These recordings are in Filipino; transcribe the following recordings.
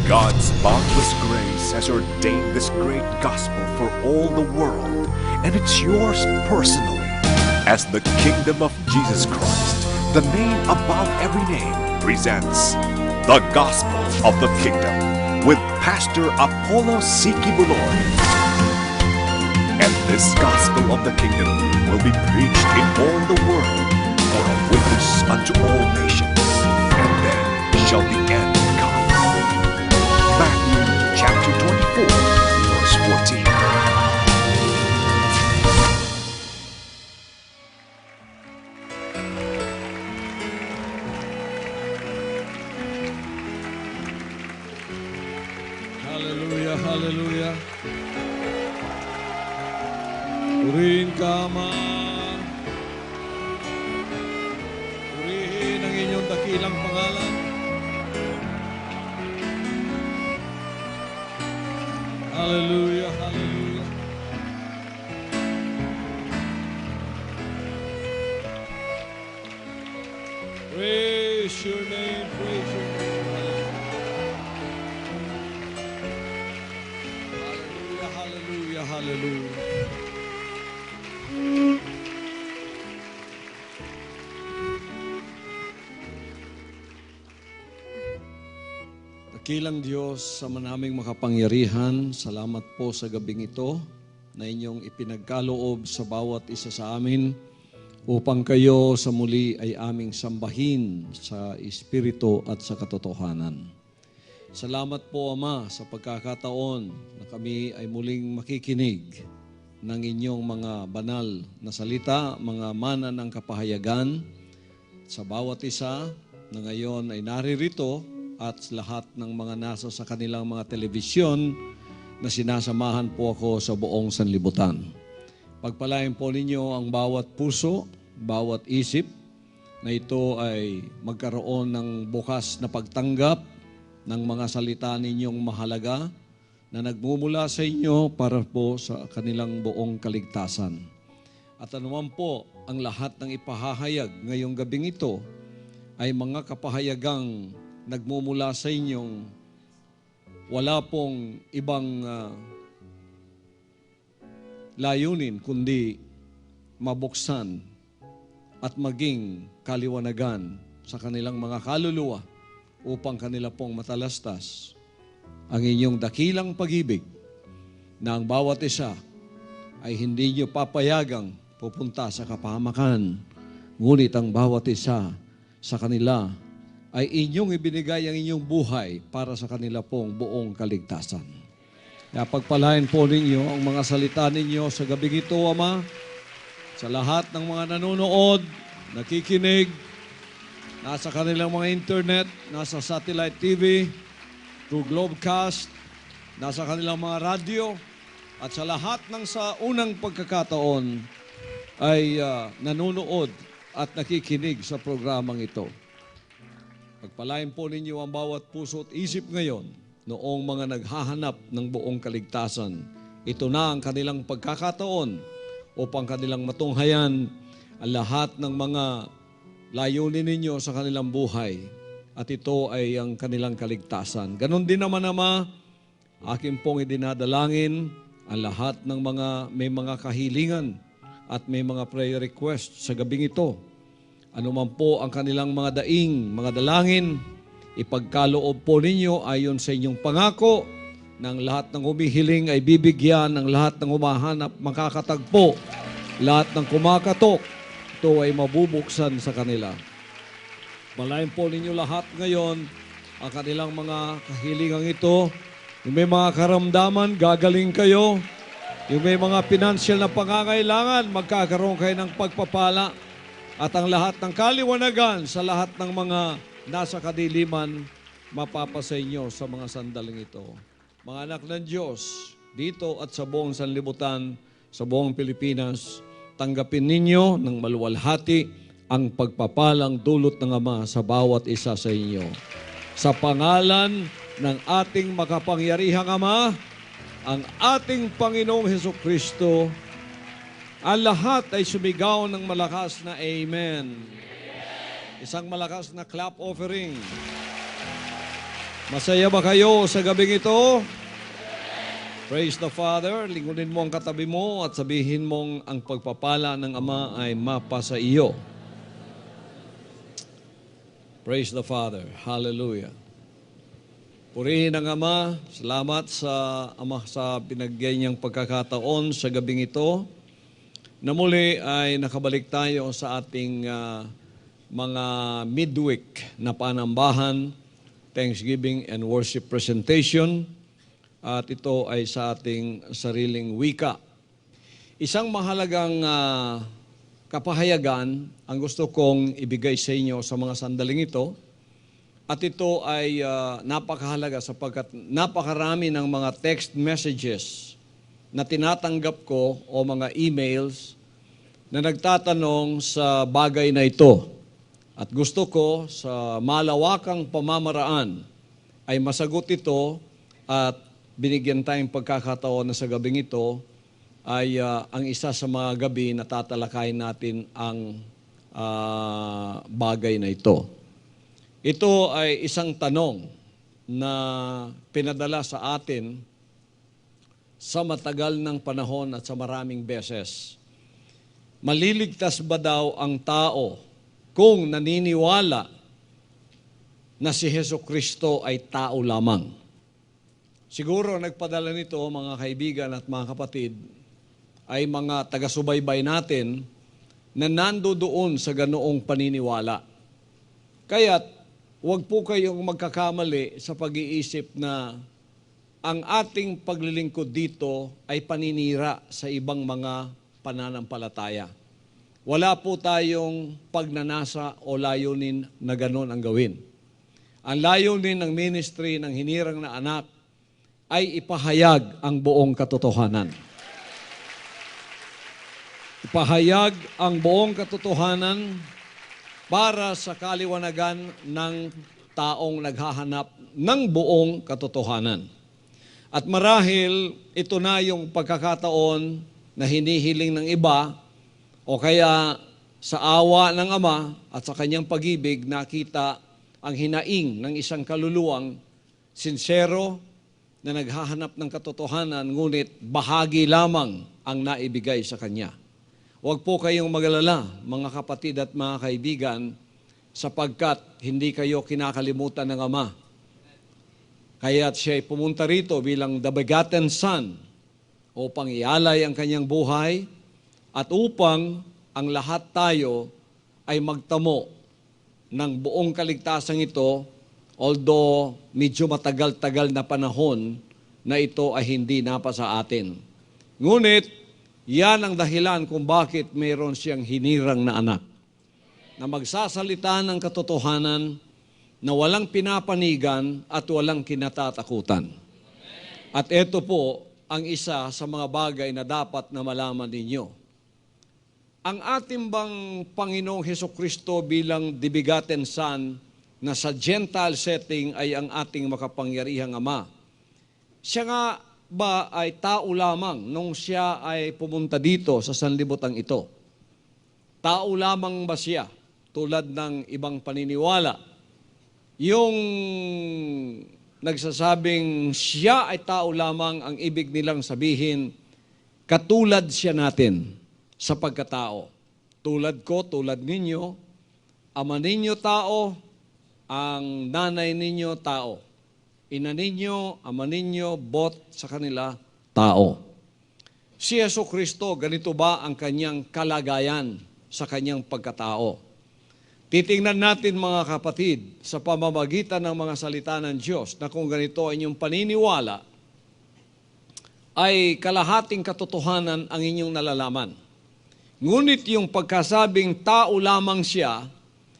God's boundless grace has ordained this great gospel for all the world, and it's yours personally. As the Kingdom of Jesus Christ, the name above every name, presents the Gospel of the Kingdom with Pastor Apollo C. Kibuloy. And this Gospel of the Kingdom will be preached in all the world for a witness unto all nations, and then shall the end come. Matthew chapter 24, verse 14. Hallelujah, hallelujah. Purihin ka, Ama. Purihin ang inyong dakilang pangalan. Hallelujah, hallelujah. Praise your name, praise your name. Hallelujah, hallelujah, hallelujah. Dakilang Diyos, sa manaming makapangyarihan, salamat po sa gabing ito na inyong ipinagkaloob sa bawat isa sa amin upang kayo sa muli ay aming sambahin sa Espiritu at sa katotohanan. Salamat po, Ama, sa pagkakataon na kami ay muling makikinig ng inyong mga banal na salita, mga mana ng kapahayagan sa bawat isa na ngayon ay naririto at lahat ng mga nasa sa kanilang mga telebisyon na sinasamahan po ako sa buong sanlibutan. Pagpalain po ninyo ang bawat puso, bawat isip na ito ay magkaroon ng bukas na pagtanggap ng mga salita ninyong mahalaga na nagmumula sa inyo para po sa kanilang buong kaligtasan. At anuman po ang lahat ng ipahahayag ngayong gabing ito ay mga kapahayagang nagmumula sa inyong wala pong ibang layunin kundi mabuksan at maging kaliwanagan sa kanilang mga kaluluwa upang kanila pong matalastas ang inyong dakilang pag-ibig na ang bawat isa ay hindi nyo papayagang pupunta sa kapahamakan, ngunit ang bawat isa sa kanila ay inyong ibinigay ang inyong buhay para sa kanila pong buong kaligtasan. Kaya pagpalain po ninyo ang mga salita ninyo sa gabing ito, Ama, sa lahat ng mga nanonood, nakikinig, nasa kanilang mga internet, nasa satellite TV, through Globecast, nasa kanilang mga radyo, at sa lahat ng sa unang pagkakataon ay nanonood at nakikinig sa programang ito. Pagpalain po ninyo ang bawat puso at isip ngayon noong mga naghahanap ng buong kaligtasan. Ito na ang kanilang pagkakataon upang kanilang matunghayan ang lahat ng mga layunin ninyo sa kanilang buhay. At ito ay ang kanilang kaligtasan. Ganon din naman, Ama, akin pong idinadalangin ang lahat ng mga may mga kahilingan at may mga prayer request sa gabing ito. Ano man po ang kanilang mga daing, mga dalangin, ipagkaloob po ninyo ayon sa inyong pangako ng lahat ng humihiling ay bibigyan, ng lahat ng humahanap makakatagpo, lahat ng kumakatok, ito ay mabubuksan sa kanila. Malayan po ninyo lahat ngayon ang kanilang mga kahilingang ito. Yung may mga karamdaman, gagaling kayo. Yung may mga financial na pangangailangan, magkakaroon kayo ng pagpapala. At ang lahat ng kaliwanagan sa lahat ng mga nasa kadiliman, mapapasa inyo sa mga sandaling ito. Mga anak ng Diyos, dito at sa buong sanlibutan, sa buong Pilipinas, tanggapin ninyo ng maluwalhati ang pagpapalang dulot ng Ama sa bawat isa sa inyo. Sa pangalan ng ating makapangyarihang Ama, ang ating Panginoong Hesukristo, ang lahat ay sumigaw ng malakas na Amen. Isang malakas na clap offering. Masaya ba kayo sa gabing ito? Praise the Father. Lingunin mo ang katabi mo at sabihin mong ang pagpapala ng Ama ay mapasa iyo. Praise the Father. Hallelujah. Purihin ang Ama. Salamat sa Ama sa pinagyan niyang pagkakataon sa gabing ito na muli ay nakabalik tayo sa ating mga midweek na panambahan, Thanksgiving and Worship Presentation, at ito ay sa ating sariling wika. Isang mahalagang kapahayagan ang gusto kong ibigay sa inyo sa mga sandaling ito, at ito ay napakahalaga sapagkat napakarami ng mga text messages na tinatanggap ko o mga emails na nagtatanong sa bagay na ito. At gusto ko sa malawakang pamamaraan ay masagot ito at binigyan tayong pagkakataon na sa gabing ito ay ang isa sa mga gabi na tatalakayin natin ang bagay na ito. Ito ay isang tanong na pinadala sa atin sa matagal ng panahon at sa maraming beses. Maliligtas ba daw ang tao kung naniniwala na si Jesucristo ay tao lamang? Siguro nagpadala nito, mga kaibigan at mga kapatid, ay mga taga-subaybay natin na nandoon sa ganoong paniniwala. Kaya't huwag po kayong magkakamali sa pag-iisip na ang ating paglilingkod dito ay paninira sa ibang mga pananampalataya. Wala po tayong pagnanasa o layunin na gano'n ang gawin. Ang layunin ng ministry ng Hinirang na Anak ay ipahayag ang buong katotohanan. Ipahayag ang buong katotohanan para sa kaliwanagan ng taong naghahanap ng buong katotohanan. At marahil ito na yung pagkakataon na hinihiling ng iba o kaya sa awa ng Ama at sa kanyang pag-ibig nakita ang hinaing ng isang kaluluwang sincero na naghahanap ng katotohanan ngunit bahagi lamang ang naibigay sa kanya. Huwag po kayong magalala, mga kapatid at mga kaibigan, sapagkat hindi kayo kinakalimutan ng Ama. Kaya't siya'y pumunta rito bilang the begotten Son upang ialay ang kanyang buhay at upang ang lahat tayo ay magtamo ng buong kaligtasan ito, although medyo matagal-tagal na panahon na ito ay hindi napa sa atin. Ngunit, yan ang dahilan kung bakit mayroon siyang hinirang na anak na magsasalita ng katotohanan na walang pinapanigan at walang kinatatakutan. At ito po ang isa sa mga bagay na dapat na malaman ninyo. Ang ating bang Panginoong Hesukristo bilang the begotten Son na sa Gentile setting ay ang ating makapangyarihang Ama. Siya nga ba ay tao lamang nung siya ay pumunta dito sa sanlibutan ito? Tao lamang ba siya tulad ng ibang paniniwala? Yung nagsasabing siya ay tao lamang, ang ibig nilang sabihin, katulad siya natin sa pagkatao. Tulad ko, tulad ninyo, ama ninyo tao, ang nanay ninyo tao. Ina ninyo, ama ninyo, both sa kanila tao. Si Jesucristo, ganito ba ang kanyang kalagayan sa kanyang pagkatao? Titingnan natin mga kapatid sa pamamagitan ng mga salita ng Diyos na kung ganito ang inyong paniniwala, ay kalahating katotohanan ang inyong nalalaman. Ngunit yung pagkasabing tao lamang siya,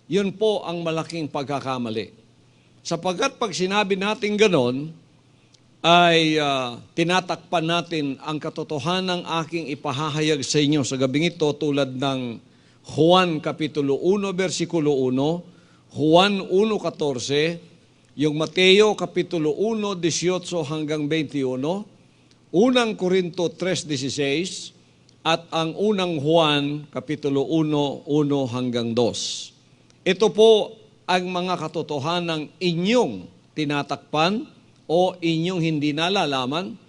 yun po ang malaking pagkakamali. Sapagkat pag sinabi natin ganon, ay tinatakpan natin ang katotohanan ng aking ipahahayag sa inyo sa gabing ito tulad ng Juan Kapitulo 1, versikulo 1, Juan 1:14, yung Mateo Kapitulo 1, 18 hanggang 21, unang Korinto 3:16, at ang unang Juan, Kapitulo 1, 1 hanggang 2. Ito po ang mga katotohanang inyong tinatakpan o inyong hindi nalalaman.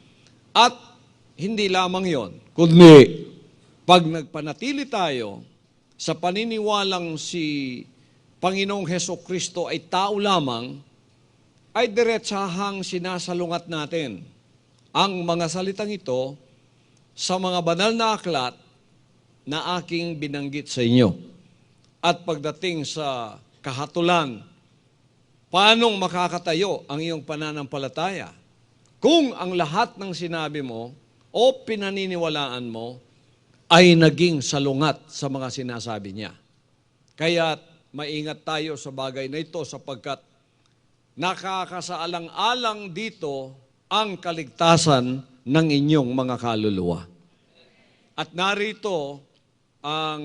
At hindi lamang yon, kundi pag nagpanatili tayo sa paniniwalang si Panginoong Hesukristo ay tao lamang, ay diretsahang sinasalungat natin ang mga salitang ito sa mga banal na aklat na aking binanggit sa inyo. At pagdating sa kahatulan, paanong makakatayo ang iyong pananampalataya kung ang lahat ng sinabi mo o pinaniniwalaan mo ay naging salungat sa mga sinasabi niya? Kaya maingat tayo sa bagay na ito sapagkat nakakasaalang-alang dito ang kaligtasan ng inyong mga kaluluwa. At narito ang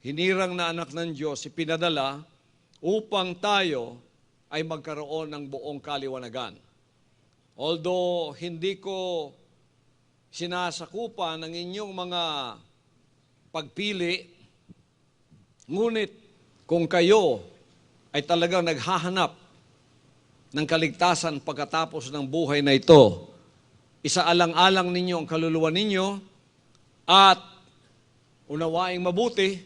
hinirang na anak ng Diyos, ipinadala upang tayo ay magkaroon ng buong kaliwanagan. Although hindi ko sinasakupan ang inyong mga pagpili, ngunit kung kayo ay talagang naghahanap ng kaligtasan pagkatapos ng buhay na ito, isaalang-alang ninyo ang kaluluwa ninyo at unawaing mabuti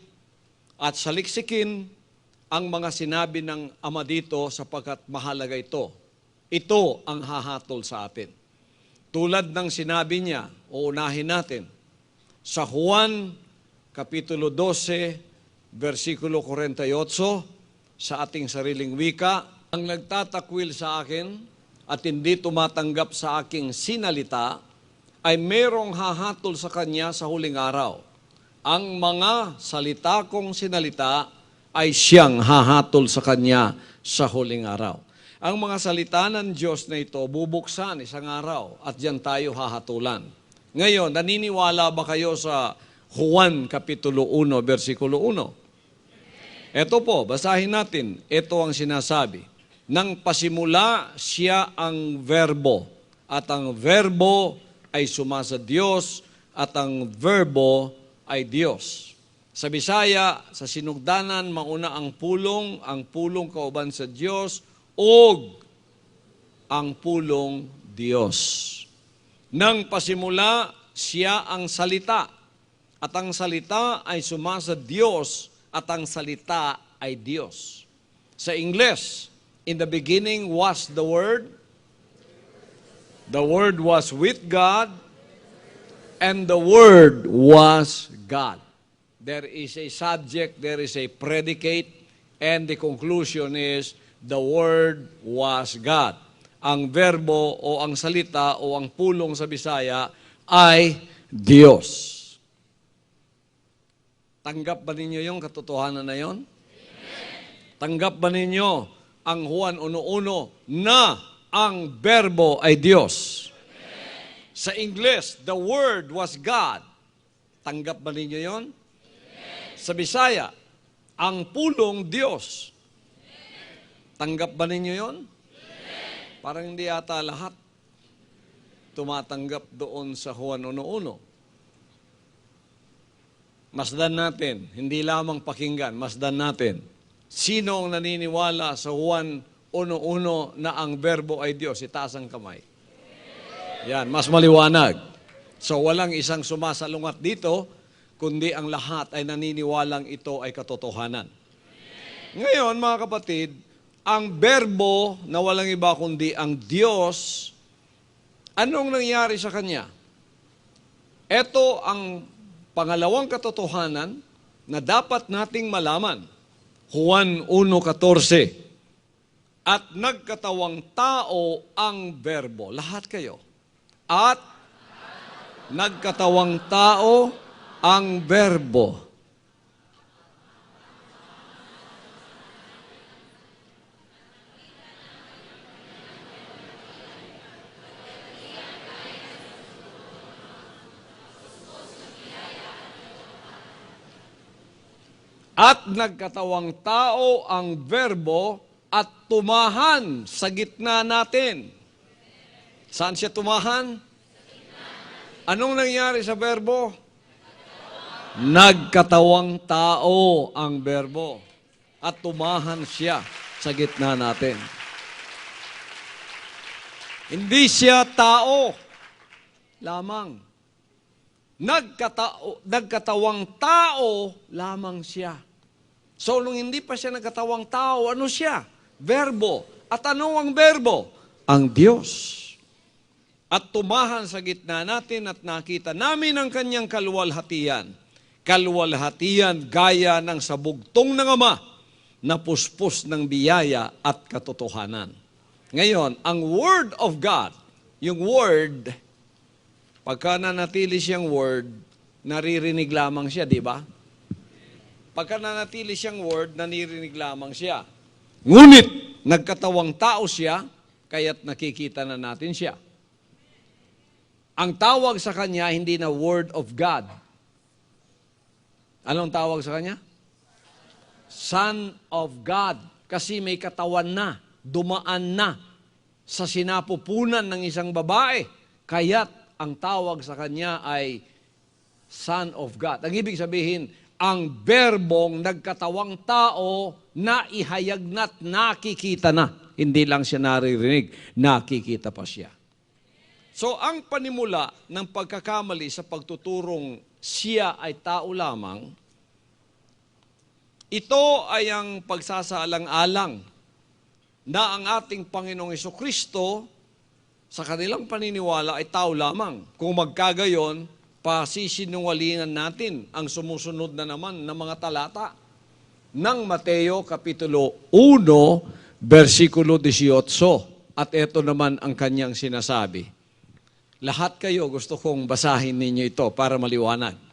at saliksikin ang mga sinabi ng Ama dito sapagkat mahalaga ito. Ito ang hahatol sa atin. Tulad ng sinabi niya, uunahin natin, sa Juan, Kapitulo 12, versikulo 48, sa ating sariling wika, ang nagtatakwil sa akin at hindi tumatanggap sa aking sinalita, ay merong hahatol sa kanya sa huling araw. Ang mga salita kong sinalita ay siyang hahatol sa kanya sa huling araw. Ang mga salita ng Diyos na ito bubuksan isang araw at diyan tayo hahatulan. Ngayon, naniniwala ba kayo sa Juan Kapitulo 1, versikulo 1? Ito po, basahin natin. Ito ang sinasabi. Nang pasimula siya ang verbo, at ang verbo ay sumasa Diyos, at ang verbo ay Diyos. Sa Bisaya, sa sinugdanan, mauna ang pulong kauban sa Diyos, og ang pulong Diyos. Nang pasimula siya ang salita, at ang salita ay sumasa Diyos, at ang salita ay Diyos. Sa Ingles, in the beginning was the Word was with God, and the Word was God. There is a subject, there is a predicate, and the conclusion is, the Word was God. Ang verbo o ang salita o ang pulong sa Bisaya ay Diyos. Tanggap ba ninyo yung katotohanan na yon? Tanggap ba ninyo ang Juan 1:1 na ang verbo ay Diyos? Sa English, the Word was God. Tanggap ba ninyo yon? Sa Bisaya, ang pulong Diyos. Tanggap ba ninyo yon? Parang hindi yata lahat tumatanggap doon sa Juan 1:1. Masdan natin, hindi lamang pakinggan, masdan natin. Sino ang naniniwala sa Juan 1:1 na ang verbo ay Diyos? Itaas ang kamay. Yan, mas maliwanag. So walang isang sumasalungat dito, kundi ang lahat ay naniniwalang ito ay katotohanan. Ngayon, mga kapatid, ang verbo na walang iba kundi ang Diyos, anong nangyari sa Kanya? Ito ang pangalawang katotohanan na dapat nating malaman. Juan 1:14. At nagkatawang tao ang verbo. Lahat kayo. At nagkatawang tao ang verbo. At nagkatawang tao ang verbo at tumahan sa gitna natin. Saan siya tumahan? Anong nangyari sa verbo? Nagkatawang tao ang verbo at tumahan siya sa gitna natin. Hindi siya tao lamang. Nagkatawang tao lamang siya. So, nung hindi pa siya nagkatawang tao, ano siya? Verbo. At ano ang verbo? Ang Diyos. At tumahan sa gitna natin at nakita namin ang kanyang kaluwalhatian. Kaluwalhatian gaya ng sabugtong ng Ama na puspos ng biyaya at katotohanan. Ngayon, ang Word of God, yung Word, pagka nanatili siyang Word, naririnig lamang siya, di ba? Pagka nanatili siyang Word, naririnig lamang siya. Ngunit, nagkatawang tao siya, kaya't nakikita na natin siya. Ang tawag sa kanya, hindi na Word of God. Anong tawag sa kanya? Son of God. Kasi may katawan na, dumaan na sa sinapupunan ng isang babae. Kaya't ang tawag sa kanya ay Son of God. Ang ibig sabihin, ang berbong nagkatawang tao na ihayag na't nakikita na. Hindi lang siya naririnig, nakikita pa siya. So, ang panimula ng pagkakamali sa pagtuturong siya ay tao lamang, ito ay ang pagsasaalang-alang na ang ating Panginoong Jesucristo sa kanilang paniniwala ay tao lamang. Kung magkagayon, pasisinungalingan natin ang sumusunod na naman ng mga talata ng Mateo Kapitulo 1, versikulo 18. At ito naman ang kanyang sinasabi. Lahat kayo gusto kong basahin ninyo ito para maliwanag.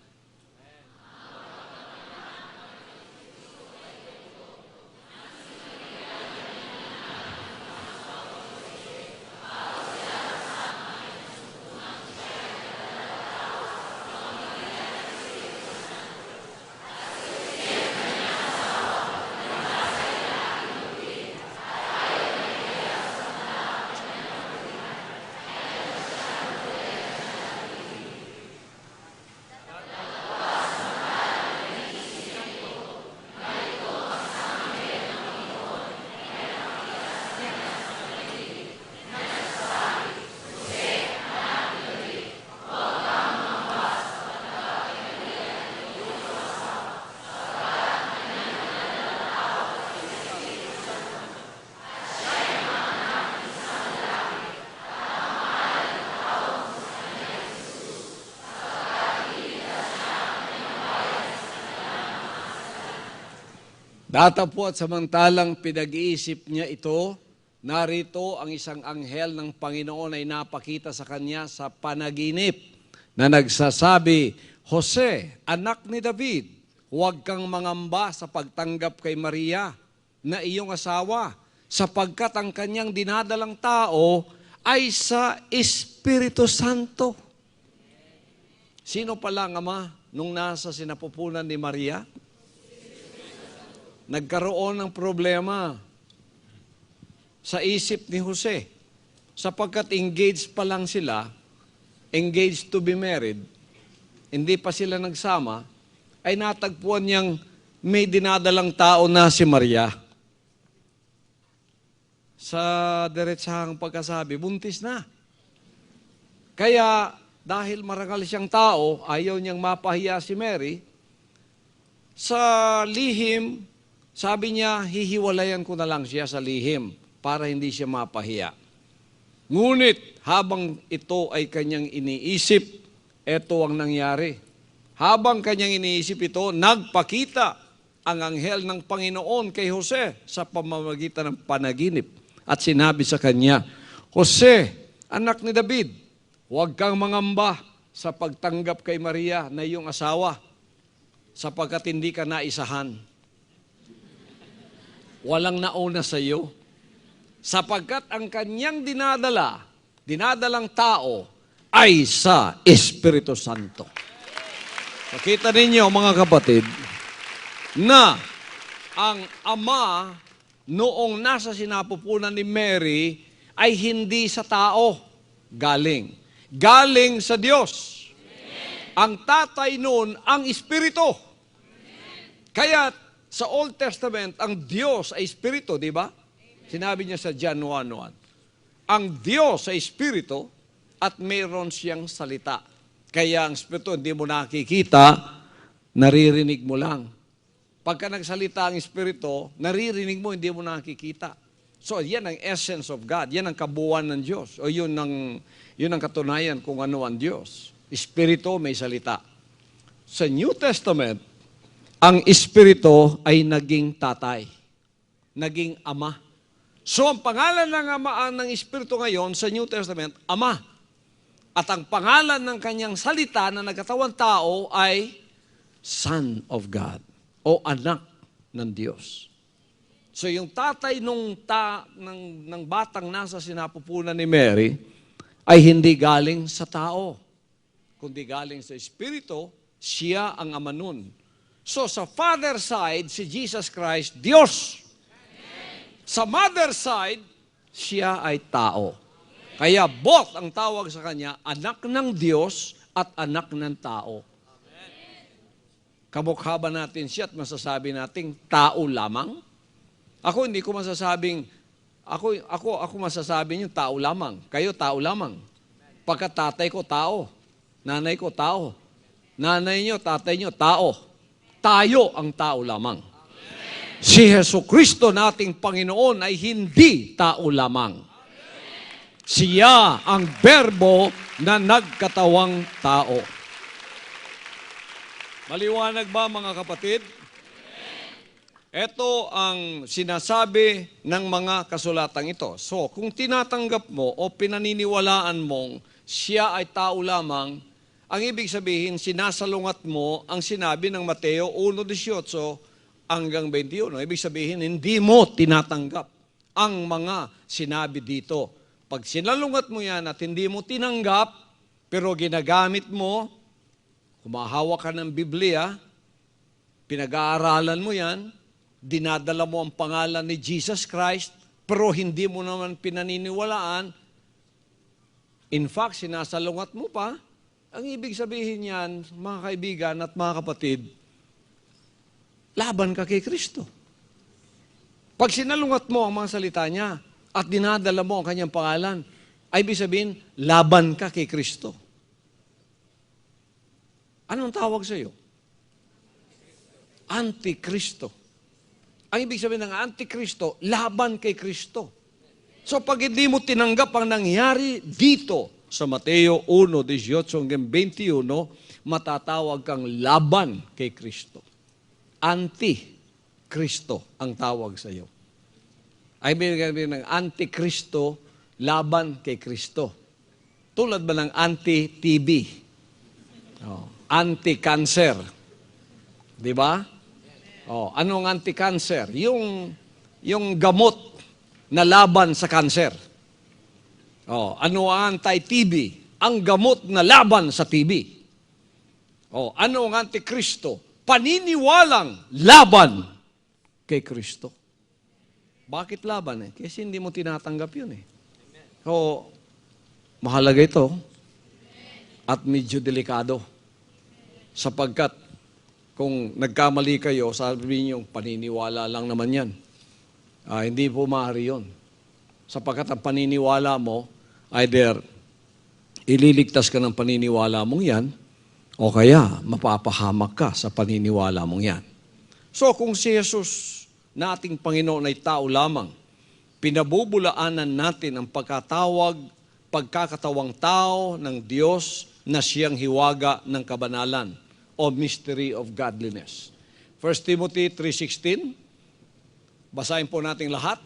Datapwat samantalang pinag-iisip niya ito, narito ang isang anghel ng Panginoon ay napakita sa kanya sa panaginip na nagsasabi, Jose, anak ni David, huwag kang mangamba sa pagtanggap kay Maria na iyong asawa, sapagkat ang kanyang dinadalang tao ay sa Espiritu Santo. Sino pala ang ama nung nasa sinapupunan ni Maria? Nagkaroon ng problema sa isip ni Jose. Sapagkat engaged pa lang sila, engaged to be married, hindi pa sila nagsama, ay natagpuan niyang may dinadalang tao na si Maria. Sa diretsahang pagkasabi, buntis na. Kaya dahil marangal siyang tao, ayaw niyang mapahiya si Mary, sa lihim, sabi niya, hihiwalayan ko na lang siya sa lihim para hindi siya mapahiya. Ngunit, habang ito ay kanyang iniisip, ito ang nangyari. Habang kanyang iniisip ito, nagpakita ang anghel ng Panginoon kay Jose sa pamamagitan ng panaginip. At sinabi sa kanya, Jose, anak ni David, huwag kang mangamba sa pagtanggap kay Maria na iyong asawa, sapagkat hindi ka naisahan. Walang nauna sa iyo, sapagkat ang kanyang dinadalang tao ay sa Espiritu Santo. Makita ninyo mga kapatid, na ang ama noong nasa sinapupunan ni Mary ay hindi sa tao galing. Galing sa Diyos. Amen. Ang tatay noon ang Espiritu. Amen. Kaya sa Old Testament, ang Diyos ay Espiritu, di ba? Sinabi niya sa John 1:1. Ang Diyos ay Espiritu at mayroon siyang salita. Kaya ang Espiritu hindi mo nakikita, naririnig mo lang. Pagka nagsalita ang Espiritu, naririnig mo, hindi mo nakikita. So, yan ang essence of God. Yan ang kabuuan ng Diyos. O yun ang katunayan kung ano ang Diyos. Espiritu, may salita. Sa New Testament, ang Espiritu ay naging tatay. Naging ama. So, ang pangalan ng ama ng Espiritu ngayon sa New Testament, Ama. At ang pangalan ng kanyang salita na nagkatawang tao ay Son of God o anak ng Diyos. So yung tatay ng batang nasa sinapupunan ni Mary ay hindi galing sa tao, kundi galing sa Espiritu, siya ang ama nun. So sa father side, si Jesus Christ, Diyos. Sa mother side, siya ay tao. Kaya both ang tawag sa kanya, anak ng Diyos at anak ng tao. Kamukha ba natin siya at masasabi nating tao lamang? Ako hindi ko masasabing, ako masasabi niyo tao lamang. Kayo tao lamang. Pagka tatay ko tao, nanay ko tao, nanay niyo, tatay niyo tao. Tayo ang tao lamang. Si Jesucristo nating Panginoon ay hindi tao lamang. Siya ang berbo na nagkatawang tao. Maliwanag ba mga kapatid? Ito ang sinasabi ng mga kasulatang ito. So, kung tinatanggap mo o pinaniniwalaan mong siya ay tao lamang, ang ibig sabihin, sinasalungat mo ang sinabi ng Mateo 1:18 hanggang 21. Ibig sabihin, hindi mo tinatanggap ang mga sinabi dito. Pag sinalungat mo yan at hindi mo tinanggap, pero ginagamit mo, humahawak ka ng Biblia, pinag-aaralan mo yan, dinadala mo ang pangalan ni Jesus Christ, pero hindi mo naman pinaniniwalaan, in fact, sinasalungat mo pa, ang ibig sabihin yan, mga kaibigan at mga kapatid, laban ka kay Kristo. Pag sinalungat mo ang mga salita niya at dinadala mo ang kanyang pangalan, ay ibig sabihin, laban ka kay Kristo. Anong tawag sa iyo? Antikristo. Ang ibig sabihin ng Antikristo, laban kay Kristo. So pag hindi mo tinanggap ang nangyari dito sa Mateo 1:18 hanggang 21, matatawag kang laban kay Kristo. Antikristo ang tawag sa iyo. Ay ibig ng Antikristo, laban kay Kristo. Tulad ba ng anti-TB? Anti-cancer. Di ba? Anong anti-cancer? Yung gamot na laban sa cancer. Ano ang anti-TB? Ang gamot na laban sa TB. Ano ang anti-Kristo? Paniniwalang laban kay Kristo. Bakit laban? Kasi hindi mo tinatanggap yun . Mahalaga ito at medyo delikado. Sapagkat kung nagkamali kayo, sabi niyo, paniniwala lang naman yan. Hindi po maaari yun. Sapagkat ang paniniwala mo, either ililigtas ka ng paniniwala mong yan, o kaya mapapahamak ka sa paniniwala mong yan. So kung si Jesus na ating Panginoon ay tao lamang, pinabubulaanan natin ang pagkakatawang tao ng Diyos na siyang hiwaga ng kabanalan o mystery of godliness. 1 Timothy 3:16. Basahin po natin lahat.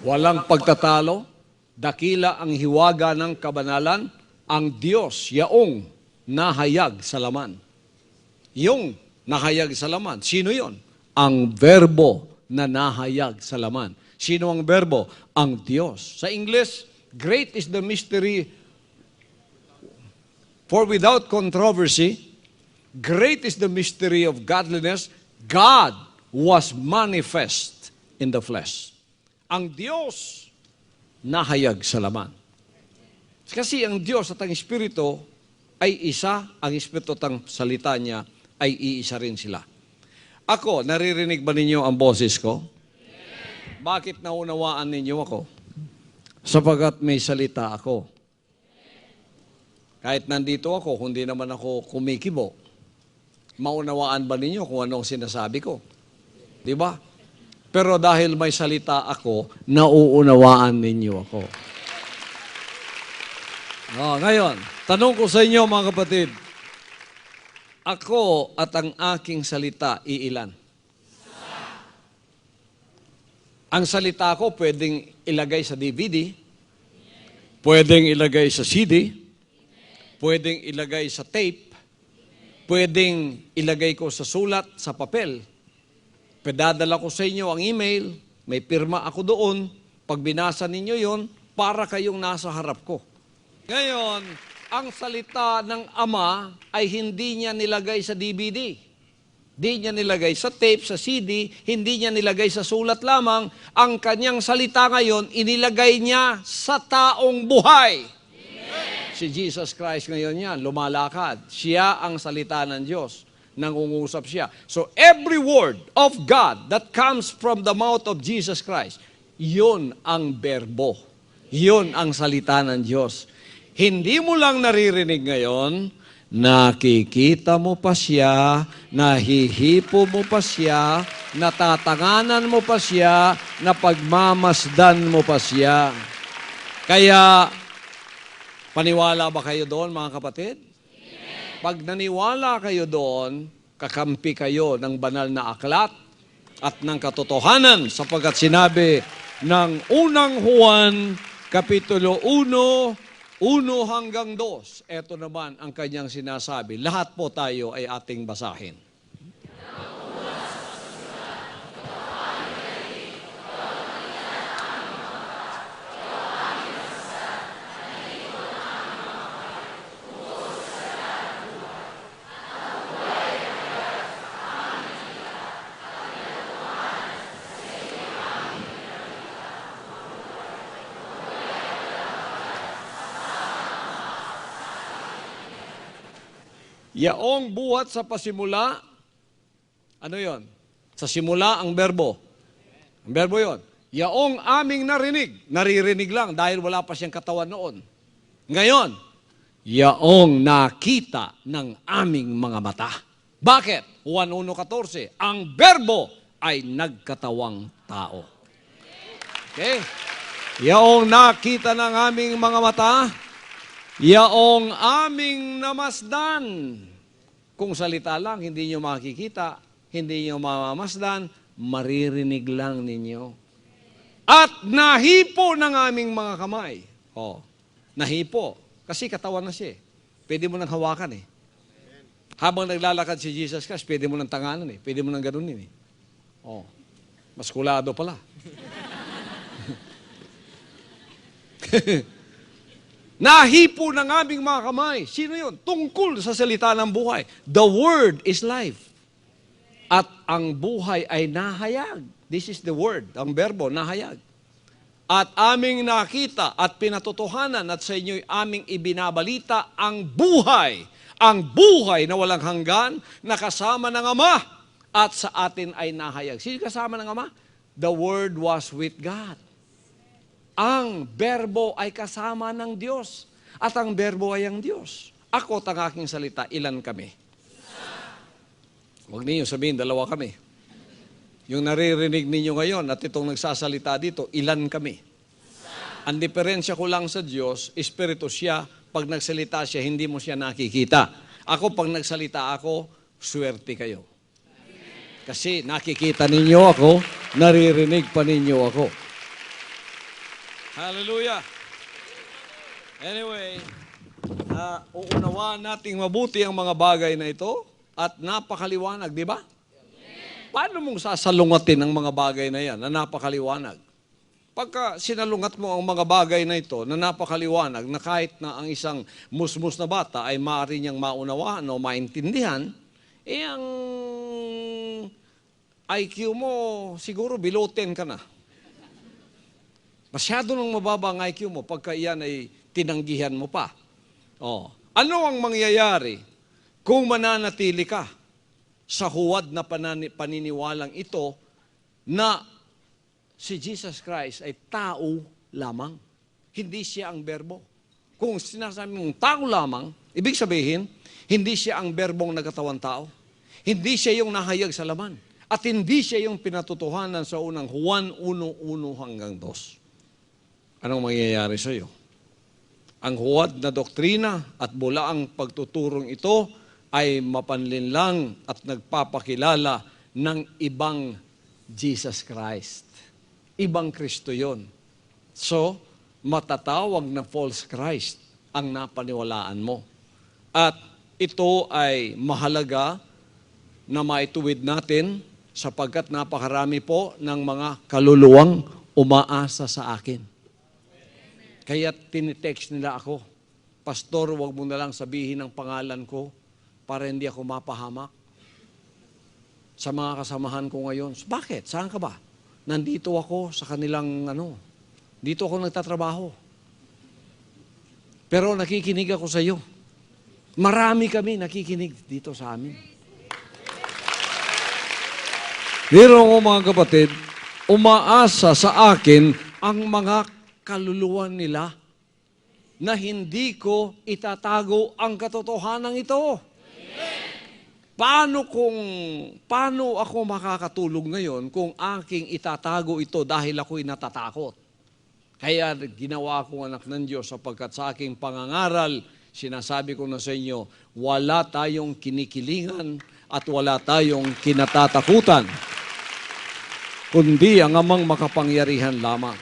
Walang pagtatalo, dakila ang hiwaga ng kabanalan, ang Diyos, yaong nahayag sa laman. Yung nahayag sa laman, sino yon? Ang verbo na nahayag sa laman. Sino ang verbo? Ang Diyos. Sa English, great is the mystery, for without controversy, great is the mystery of godliness, God was manifest in the flesh. Ang Diyos, nahayag sa laman. Kasi ang Diyos at ang Espiritu ay isa, ang Espiritu at ang salita niya ay iisa rin sila. Ako, naririnig ba ninyo ang boses ko? Bakit naunawaan ninyo ako? Sapagat may salita ako. Kahit nandito ako, hindi naman ako kumikibo. Maunawaan ba ninyo kung anong sinasabi ko? Di ba? Pero dahil may salita ako, nauunawaan ninyo ako. Ngayon, tanong ko sa inyo mga kapatid, ako at ang aking salita, iilan? Ang salita ko pwedeng ilagay sa DVD, pwedeng ilagay sa CD, pwedeng ilagay sa tape, pwedeng ilagay ko sa sulat, sa papel. Padadala ko sa inyo ang email, may pirma ako doon, pag binasa ninyo yon, para kayong nasa harap ko. Ngayon, ang salita ng Ama ay hindi niya nilagay sa DVD. Hindi niya nilagay sa tape, sa CD, hindi niya nilagay sa sulat lamang. Ang kanyang salita ngayon, inilagay niya sa taong buhay. Amen. Si Jesus Christ ngayon yan, lumalakad. Siya ang salita ng Diyos. Nangungusap siya. So every word of God that comes from the mouth of Jesus Christ, yun ang berbo. Yun ang salita ng Diyos. Hindi mo lang naririnig ngayon, nakikita mo pa siya, nahihipo mo pa siya, natatanganan mo pa siya, napagmamasdan mo pa siya. Kaya, paniwala ba kayo doon mga kapatid? Pag naniwala kayo doon, kakampi kayo ng banal na aklat at ng katotohanan sapagkat sinabi ng unang Juan, Kapitulo 1, 1-2. Ito naman ang kanyang sinasabi. Lahat po tayo ay ating basahin. Yaong buhat sa pasimula, ano yon? Sa simula ang berbo. Ang berbo yon. Yaong aming naririnig lang dahil wala pa siyang katawan noon. Ngayon, yaong nakita ng aming mga mata. Bakit? Juan 1:14, ang berbo ay nagkatawang tao. Okay? Yaong nakita ng aming mga mata, yaong aming namasdan. Kung salita lang, hindi nyo makikita, hindi nyo mamamasdan, maririnig lang ninyo. At nahipo ng aming mga kamay. Nahipo. Kasi katawan na siya. Pwede mo nang hawakan eh. Habang naglalakad si Jesus Christ, pwede mo nang tanganan eh. Pwede mo nang ganunin eh. Maskulado pala. Nahipo ng aming mga kamay. Sino yun? Tungkol sa salita ng buhay. The Word is life. At ang buhay ay nahayag. This is the Word, ang berbo, nahayag. At aming nakita at pinatotohanan at sa inyo'y aming ibinabalita ang buhay na walang hanggan, na kasama ng Ama at sa atin ay nahayag. Sino kasama ng Ama? The Word was with God. Ang berbo ay kasama ng Diyos. At ang berbo ay ang Diyos. Ako at ang aking salita, ilan kami? Huwag ninyo sabihin, 2 kami. Yung naririnig ninyo ngayon at itong nagsasalita dito, ilan kami? Ang diferensya ko lang sa Diyos, Espiritu siya, pag nagsalita siya, hindi mo siya nakikita. Ako, pag nagsalita ako, swerte kayo. Kasi nakikita ninyo ako, naririnig pa ninyo ako. Hallelujah. Anyway, uunawaan nating mabuti ang mga bagay na ito at napakaliwanag, di ba? Paano mong sasalungatin ang mga bagay na yan na napakaliwanag? Pagka sinalungat mo ang mga bagay na ito na napakaliwanag, na kahit na ang isang musmus na bata ay maaari niyang maunawaan o maintindihan, ang IQ mo, siguro below 10 ka na. Masyado nang mababa ang IQ mo pagka yan ay tinanggihan mo pa. Oh. Ano ang mangyayari kung mananatili ka sa huwad na paniniwalang ito na si Jesus Christ ay tao lamang? Hindi siya ang berbo. Kung sinasabi mong tao lamang, ibig sabihin, hindi siya ang berbong nagkatawang tao. Hindi siya yung nahayag sa laman. At hindi siya yung pinatotohanan sa unang Juan 1:1 hanggang 2. Anong mangyayari sa iyo? Ang huwad na doktrina at bulaang pagtuturong ito ay mapanlinlang at nagpapakilala ng ibang Jesus Christ. Ibang Kristo yon. So, matatawag na false Christ ang napaniwalaan mo. At ito ay mahalaga na maituwid natin sapagkat napakarami po ng mga kaluluwang umaasa sa akin. Kaya tinitext nila ako, Pastor, wag mo na lang sabihin ang pangalan ko para hindi ako mapahamak sa mga kasamahan ko ngayon. Bakit? Saan ka ba? Nandito ako sa kanilang dito ako nagtatrabaho. Pero nakikinig ako sa iyo. Marami kami nakikinig dito sa amin. Pero mga kapatid, umaasa sa akin ang mga kaluluwa nila na hindi ko itatago ang katotohanan ito. Paano ako makakatulog ngayon kung aking itatago ito dahil ako'y natatakot? Kaya ginawa kong anak ng Diyos sapagkat sa aking pangangaral, sinasabi ko na sa inyo, wala tayong kinikilingan at wala tayong kinatatakutan, kundi ang amang makapangyarihan lamang.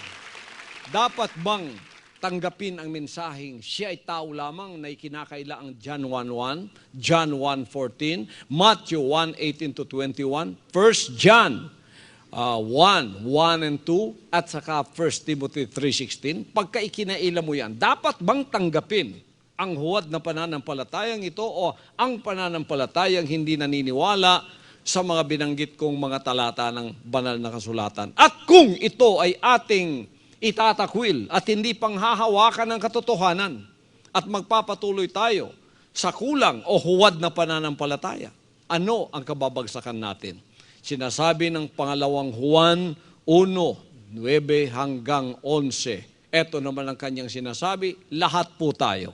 Dapat bang tanggapin ang mensaheng siya ay tao lamang na ikinakaila ang John 1:1, John 1:14, Matthew 1:18-21, 1 John 1:1 and 2, at saka 1 Timothy 3:16? Pagka ikinaila mo yan, dapat bang tanggapin ang huwad na pananampalatayang ito o ang pananampalatayang hindi naniniwala sa mga binanggit kong mga talata ng banal na kasulatan? At kung ito ay ating itatakwil at hindi panghahawakan ng katotohanan at magpapatuloy tayo sa kulang o huwad na pananampalataya, ano ang kababagsakan natin? Sinasabi ng pangalawang Juan 1:9 hanggang 11. Ito naman ang kanyang sinasabi, lahat po tayo.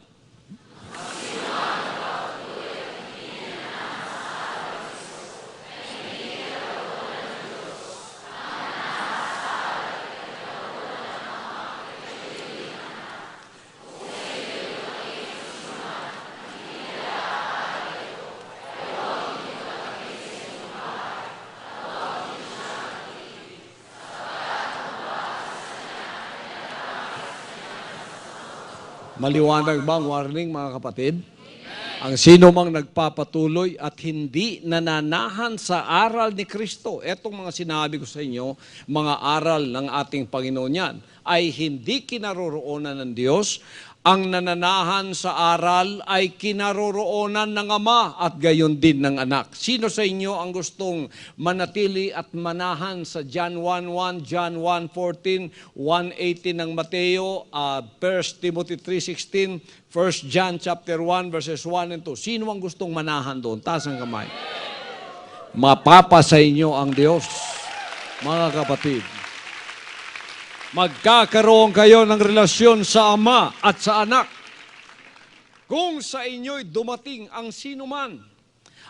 Maliwanag ba ang warning, mga kapatid? Ang sino mang nagpapatuloy at hindi nananahan sa aral ni Kristo, etong mga sinabi ko sa inyo, mga aral ng ating Panginoon yan, ay hindi kinaroroonan ng Diyos. Ang nananahan sa aral ay kinaroroonan ng Ama at gayon din ng Anak. Sino sa inyo ang gustong manatili at manahan sa John 1:1, John 1:14, 1:18 ng Mateo, 1 Timothy 3:16, 1 John chapter 1 verses 1 and 2? Sino ang gustong manahan doon? Taas ang kamay. Mapapa sa inyo ang Diyos, mga kapatid. Magkakaroon kayo ng relasyon sa Ama at sa Anak. Kung sa inyo'y dumating ang sinuman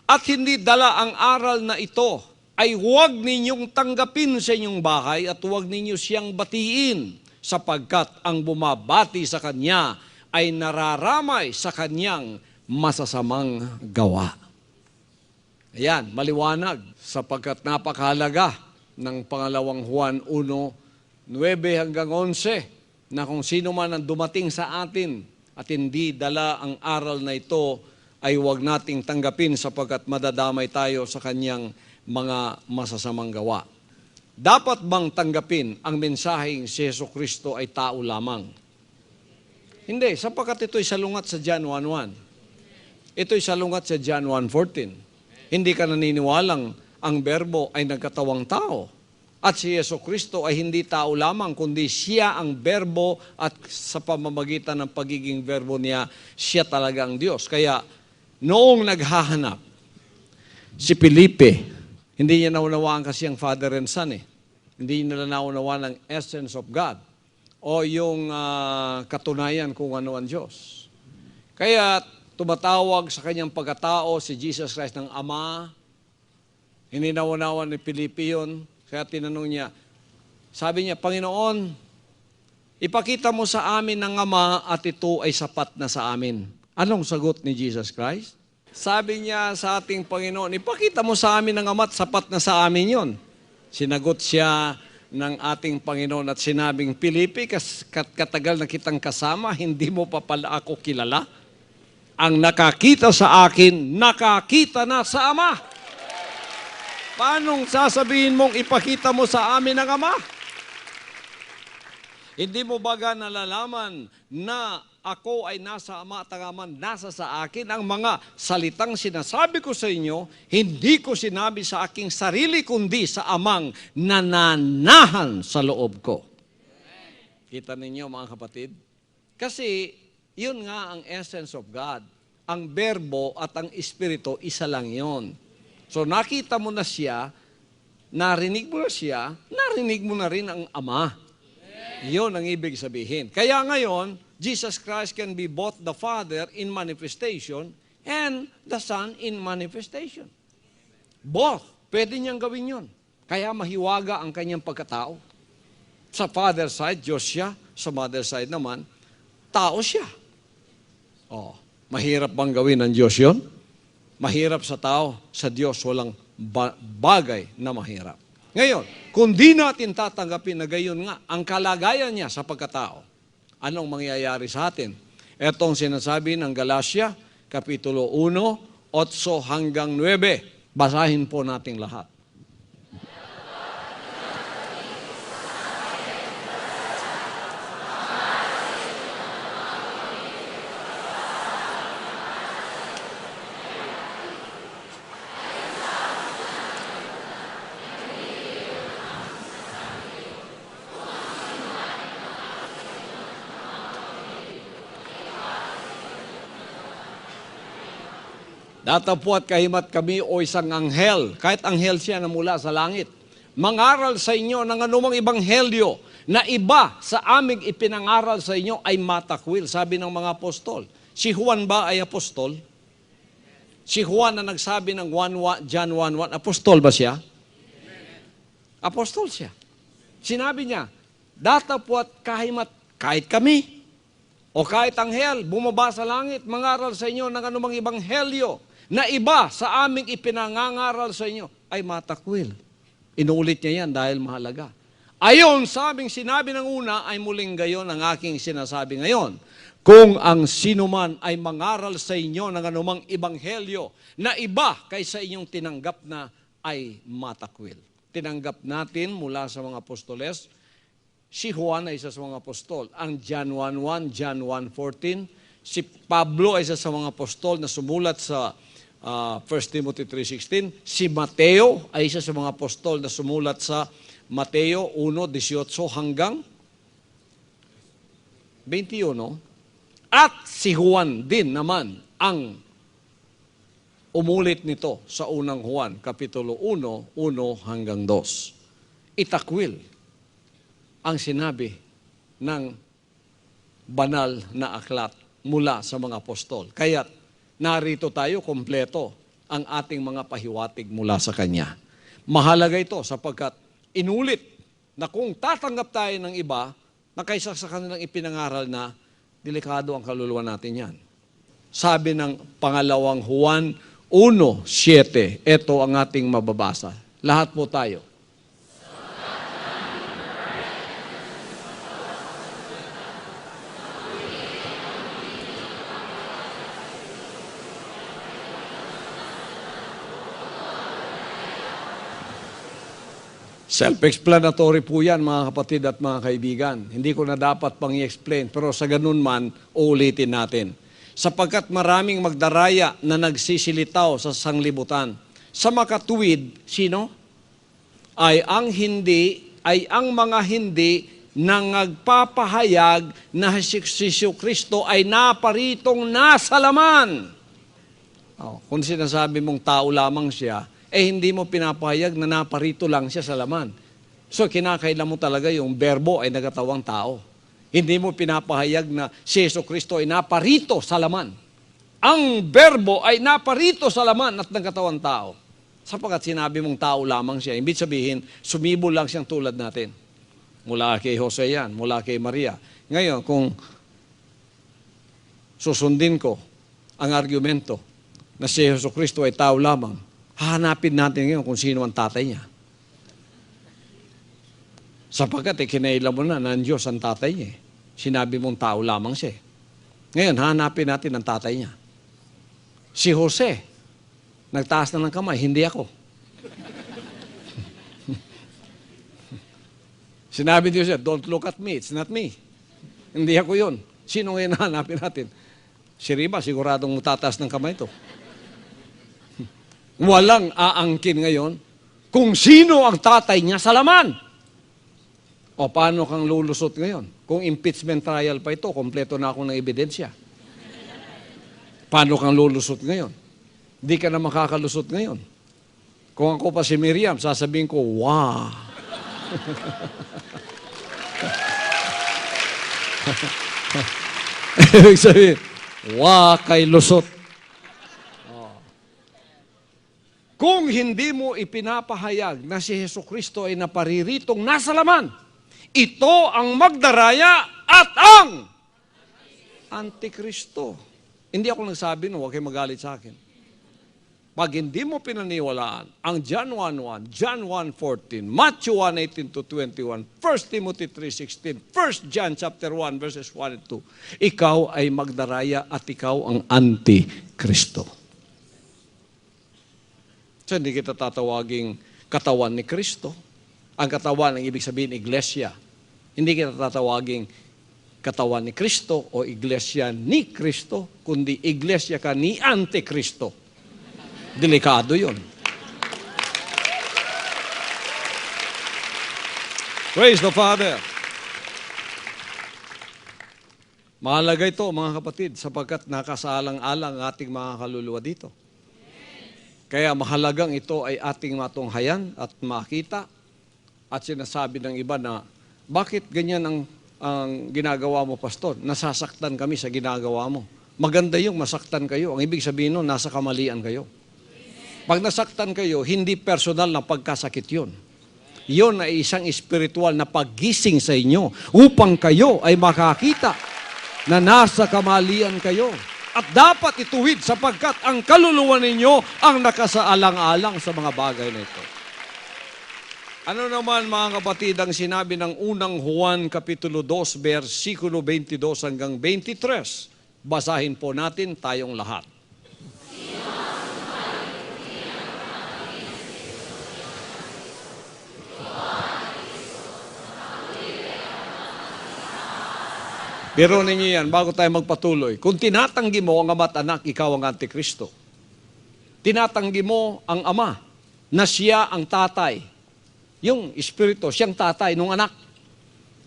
at hindi dala ang aral na ito, ay huwag ninyong tanggapin sa inyong bahay at huwag ninyo siyang batiin, sapagkat ang bumabati sa kanya ay nararamay sa kanyang masasamang gawa. Ayan, maliwanag, sapagkat napakahalaga ng pangalawang Juan 1:9 hanggang 11, na kung sino man ang dumating sa atin at hindi dala ang aral na ito, ay huwag nating tanggapin sapagkat madadamay tayo sa kanyang mga masasamang gawa. Dapat bang tanggapin ang mensaheng si Jesucristo ay tao lamang? Hindi, sapagkat ito'y salungat sa John 1:1. Ito'y salungat sa John 1:14. Hindi ka naniniwalang ang Berbo ay nagkatawang tao. At si Jesucristo ay hindi tao lamang, kundi siya ang Berbo at sa pamamagitan ng pagiging Berbo niya, siya talaga ang Diyos. Kaya noong naghahanap, si Felipe, hindi niya naunawaan kasi ang Father and Son eh. Hindi nila naunawaan ang essence of God o yung katunayan kung ano ang Diyos. Kaya tumatawag sa kanyang pagkatao si Jesus Christ ng Ama. Hindi naunawan ni Felipe yun. Kaya tinanong niya, sabi niya, Panginoon, ipakita mo sa amin ng Ama at ito ay sapat na sa amin. Anong sagot ni Jesus Christ? Sabi niya sa ating Panginoon, ipakita mo sa amin ng Ama at sapat na sa amin yon. Sinagot siya ng ating Panginoon at sinabing, Felipe, katagal na kitang kasama, hindi mo pa pala ako kilala? Ang nakakita sa akin, nakakita na sa Ama. Paanong sasabihin mong ipakita mo sa amin ang Ama? Hindi mo baga nalalaman na ako ay nasa Ama at ang Ama nasa sa akin? Ang mga salitang sinasabi ko sa inyo, hindi ko sinabi sa aking sarili, kundi sa Amang nananahan sa loob ko. Kita ninyo mga kapatid? Kasi yun nga ang essence of God. Ang Berbo at ang Espiritu, isa lang yon. So nakita mo na siya, narinig mo na siya, narinig mo na rin ang Ama. Yun ang ibig sabihin. Kaya ngayon, Jesus Christ can be both the Father in manifestation and the Son in manifestation. Both. Pwede niyang gawin yun. Kaya mahiwaga ang kanyang pagkatao. Sa Father side, Diyos siya. Sa Mother side naman, tao siya. Oh, mahirap bang gawin ng Diyos yun? Mahirap sa tao, sa Diyos walang bagay na mahirap. Ngayon, kung di natin tatanggapin na gayon nga, ang kalagayan niya sa pagkatao, anong mangyayari sa atin? Etong sinasabi ng Galatia, Kapitulo 1, 8 hanggang 9. Basahin po natin lahat. Datapwat kahimat kami o isang anghel, kahit anghel siya na mula sa langit, mangaral sa inyo ng anumang ebanghelyo na iba sa aming ipinangaral sa inyo ay matakwil, sabi ng mga apostol. Si Juan ba ay apostol? Si Juan na nagsabi ng John 1:1, apostol ba siya? Apostol siya. Sinabi niya, datapwat kahimat, kahit kami, o kahit anghel, bumaba sa langit, mangaral sa inyo ng anumang ebanghelyo na iba sa aming ipinangangaral sa inyo ay matakwil. Inuulit niya yan dahil mahalaga. Ayon sa aming sinabi ng una ay muling gayon ang aking sinasabi ngayon. Kung ang sinuman ay mangaral sa inyo ng anumang ebanghelyo na iba kaysa inyong tinanggap na ay matakwil. Tinanggap natin mula sa mga apostoles, si Juan ay isa sa mga apostol. Ang John 1:1, John 1:14, si Pablo ay isa sa mga apostol na sumulat sa 1 Timothy 3:16. Si Mateo ay isa sa mga apostol na sumulat sa Mateo 1:18 hanggang 21. At si Juan din naman ang umulit nito sa unang Juan, Kapitulo 1:1 hanggang 2. Itakwil ang sinabi ng banal na aklat mula sa mga apostol. Kaya narito tayo kompleto ang ating mga pahiwatig mula sa Kanya. Mahalaga ito sapagkat inulit na kung tatanggap tayo ng iba na kaysa sa kanilang ipinangaral na, delikado ang kaluluwa natin yan. Sabi ng pangalawang Juan 1:7, ito ang ating mababasa. Lahat po tayo. Self-explanatory po yan, mga kapatid at mga kaibigan. Hindi ko na dapat pang i-explain, pero sa ganun man, uulitin natin. Sapagkat maraming magdaraya na nagsisilitaw sa sanglibutan. sa makatuwid, sino? Ay ang mga hindi na nagpapahayag na si Kristo ay naparitong nasa laman. Kung sinasabi mong tao lamang siya, hindi mo pinapahayag na naparito lang siya sa laman. So, kinakailan mo talaga yung berbo ay nagkatawang tao. Hindi mo pinapahayag na si Kristo ay naparito sa laman. Ang berbo ay naparito sa laman at nagkatawang tao. Sapagkat sinabi mong tao lamang siya, ibig sabihin, sumibol lang siyang tulad natin. Mula kay Jose yan, mula kay Maria. Ngayon, kung susundin ko ang argumento na si Kristo ay tao lamang, hahanapin natin ngayon kung sino ang tatay niya. Sapagkat kinailan mo na ng Diyos ang tatay niya. Sinabi mong tao lamang siya. Ngayon, hahanapin natin ang tatay niya. Si Jose, nagtaas na ng kamay, hindi ako. Sinabi niyo siya, don't look at me, it's not me. Hindi ako yun. Sino ngayon hanapin natin? Si Riba, siguradong tataas ng kamay ito. Walang aangkin ngayon kung sino ang tatay niya sa laman. O paano kang lulusot ngayon? Kung impeachment trial pa ito, kompleto na ako ng ebidensya. Paano kang lulusot ngayon? Di ka na makakalusot ngayon. Kung ako pa si Miriam, sasabihin ko, wow! Ibig sabihin, kay lusot. Kung hindi mo ipinapahayag na si Jesucristo ay napariritong nasa laman, ito ang magdaraya at ang Antikristo. Hindi ako nagsabi no, huwag kayo magalit sa akin. Pag hindi mo pinaniwalaan ang John 1:1, John 1:14, Matthew 1:18-21, 1 Timothy 3:16, 1 John chapter 1 verses 1 and 2, ikaw ay magdaraya at ikaw ang Antikristo. So hindi kita tatawaging katawan ni Kristo. Ang katawan ang ibig sabihin iglesia. Hindi kita tatawaging katawan ni Kristo o iglesia ni Kristo, kundi iglesia ka ni Antikristo. Delikado yun. Praise the Father. Mahalaga ito, mga kapatid, sapagkat nakasalang-alang ating mga kaluluwa dito. Kaya mahalagang ito ay ating matunghayan at makita. At sinasabi ng iba na, bakit ganyan ang ginagawa mo, pastor? Nasasaktan kami sa ginagawa mo. Maganda yung masaktan kayo. Ang ibig sabihin nun, nasa kamalian kayo. Pag nasaktan kayo, hindi personal na pagkasakit yun. Yun ay isang espiritual na paggising sa inyo upang kayo ay makakita na nasa kamalian kayo. At dapat ituwid sapagkat ang kaluluwa ninyo ang nakasaalang-alang sa mga bagay na ito. Ano naman mga kapatid ang sinabi ng unang Juan Kapitulo 2, versikulo 22 hanggang 23? Basahin po natin tayong lahat. Pero ninyo yan, bago tayo magpatuloy, kung tinatanggi mo ang ama at anak, ikaw ang Antikristo. Tinatanggi mo ang ama na siya ang tatay. Yung Espiritu, siyang tatay ng anak.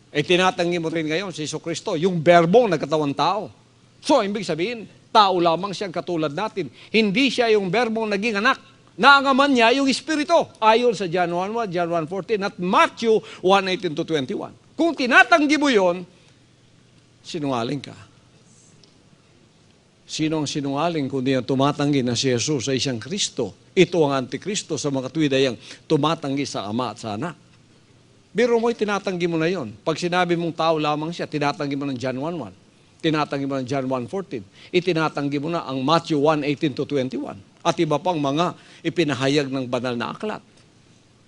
Tinatanggi mo rin ngayon si Jesucristo, yung berbong nagkatawang tao. So, ibig sabihin, tao lamang siyang katulad natin. Hindi siya yung berbong naging anak. Naangaman niya yung Espiritu. Ayon sa John 1:1, John 1:14, at Matthew 1:18-21. Kung tinatanggi mo yon, sinungaling ka. Sino ang sinungaling kundi ang tumatanggi na si Jesus ay isang Kristo? Ito ang Antikristo sa mga tuwid ay ang tumatanggi sa ama at sa anak. Biro mo'y tinatanggi mo na yon. Pag sinabi mong tao lamang siya, tinatanggi mo ng John 1:1. Tinatanggi mo ng John 1:14. Itinatanggi mo na ang Matthew 1:18-21. At iba pang mga ipinahayag ng banal na aklat.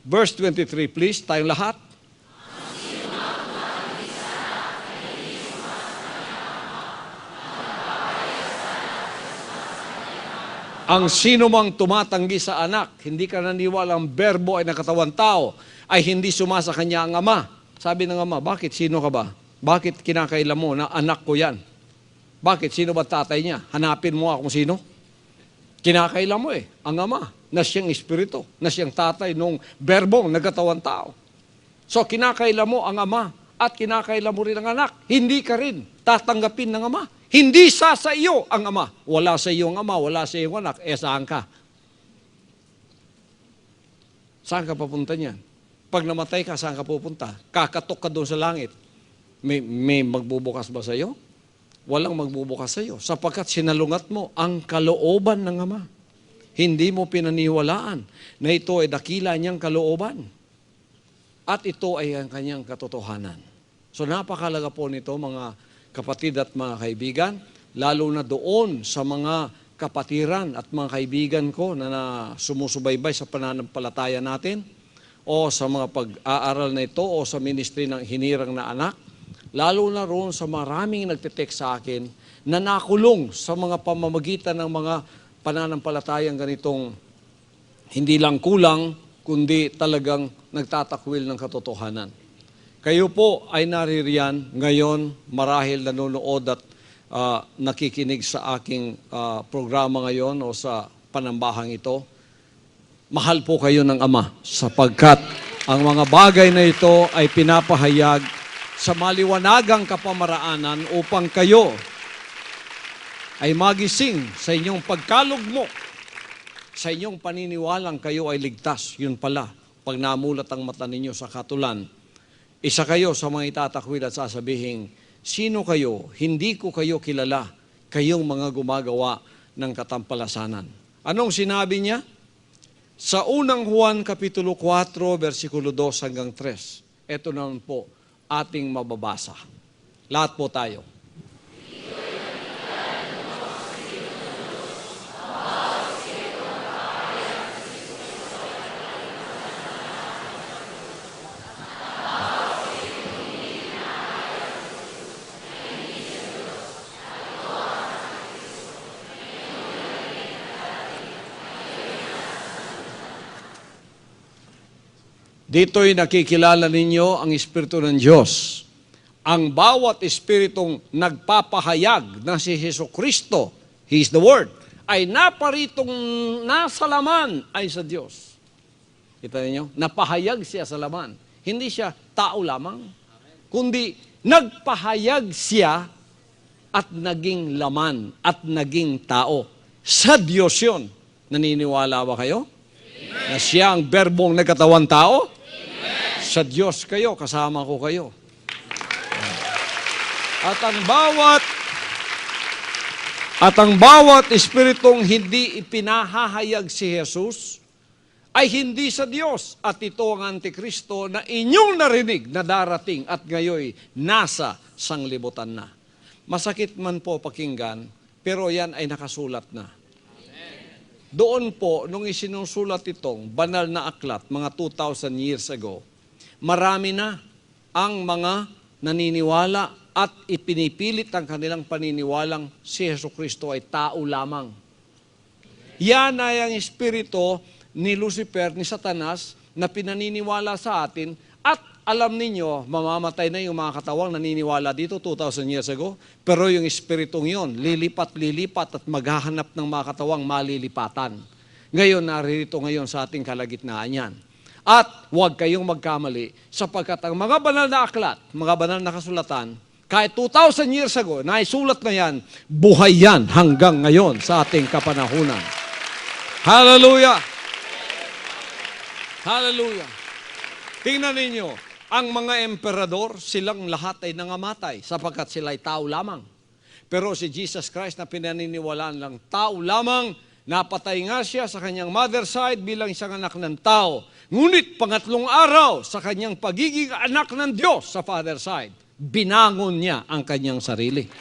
Verse 23, please, tayong lahat. Ang sino mang tumatanggi sa anak, hindi ka naniwala ang berbo ay nakatawang tao, ay hindi sumasa kanya ang ama. Sabi ng ama, bakit? Sino ka ba? Bakit kinakailan mo na anak ko yan? Bakit? Sino ba tatay niya? Hanapin mo kung sino. Kinakailan mo ang ama. na siyang espiritu, na siyang tatay nung berbong nagkatawang tao. So kinakaila mo ang ama at kinakaila mo rin ang anak. Hindi ka rin tatanggapin ng ama. Hindi sa iyo ang ama. Wala sa iyo ang ama, wala sa iyo ang anak. Saan ka? Saan ka papunta niyan? Pag namatay ka, saan ka pupunta? Kakatok ka doon sa langit. May magbubukas ba sa iyo? Walang magbubukas sa iyo. Sapagkat sinalungat mo ang kalooban ng ama. Hindi mo pinaniwalaan na ito ay dakila niyang kalooban. At ito ay ang kanyang katotohanan. So napakalaga po nito mga kapatid at mga kaibigan, lalo na doon sa mga kapatiran at mga kaibigan ko na sumusubaybay sa pananampalataya natin o sa mga pag-aaral na ito o sa ministry ng hinirang na anak, lalo na roon sa maraming nagtitext sa akin na nakulong sa mga pamamagitan ng mga pananampalatayang ganitong hindi lang kulang, kundi talagang nagtatakwil ng katotohanan. Kayo po ay naririyan ngayon, marahil nanonood at nakikinig sa aking programa ngayon o sa panambahang ito. Mahal po kayo ng Ama sapagkat ang mga bagay na ito ay pinapahayag sa maliwanagang kapamaraanan upang kayo ay magising sa inyong pagkalugmok, sa inyong paniniwalang kayo ay ligtas. Yun pala, pag namulat ang mata ninyo sa katulan, isa kayo sa mga itatakwil at sasabihin, sino kayo? Hindi ko kayo kilala, kayong mga gumagawa ng katampalasanan. Anong sinabi niya? Sa unang Juan Kapitulo 4, versikulo 2 hanggang 3. Ito naman po ating mababasa. Lahat po tayo. Dito'y nakikilala ninyo ang Espiritu ng Diyos. Ang bawat Espiritong nagpapahayag na si Jesucristo, He is the Word, ay naparitong nasa laman ay sa Diyos. Kita ninyo? Napahayag siya sa laman. Hindi siya tao lamang, kundi nagpahayag siya at naging laman at naging tao. Sa Diyos yun. Naniniwala ba kayo? Amen. Na siya ang berbong nagkatawang tao? Sa Diyos kayo, kasama ko kayo. At ang bawat espiritong hindi ipinahahayag si Jesus ay hindi sa Diyos. At ito ang Antikristo na inyong narinig na darating at ngayoy nasa sanglibutan na. Masakit man po pakinggan, pero yan ay nakasulat na. Doon po, nung isinusulat itong banal na aklat, mga 2,000 years ago, marami na ang mga naniniwala at ipinipilit ang kanilang paniniwalang si Jesucristo ay tao lamang. Yan ay ang espiritu ni Lucifer, ni Satanas, na pinaniniwala sa atin at alam ninyo, mamamatay na yung mga katawang naniniwala dito 2,000 years ago, pero yung espiritong yon lilipat at maghahanap ng mga katawang malilipatan. Ngayon, naririto ngayon sa ating kalagitnaan yan. At huwag kayong magkamali sapagkat ang mga banal na aklat, mga banal na kasulatan, kahit 2,000 years ago, naisulat na yan, buhay yan hanggang ngayon sa ating kapanahunan. Hallelujah! Hallelujah! Tingnan ninyo, ang mga emperador, silang lahat ay nangamatay sapagkat sila ay tao lamang. Pero si Jesus Christ na pinaniniwalaan lang tao lamang, napatay nga siya sa kanyang mother side bilang isang anak ng tao. Ngunit pangatlong araw sa kanyang pagiging anak ng Diyos sa father side, binangon niya ang kanyang sarili.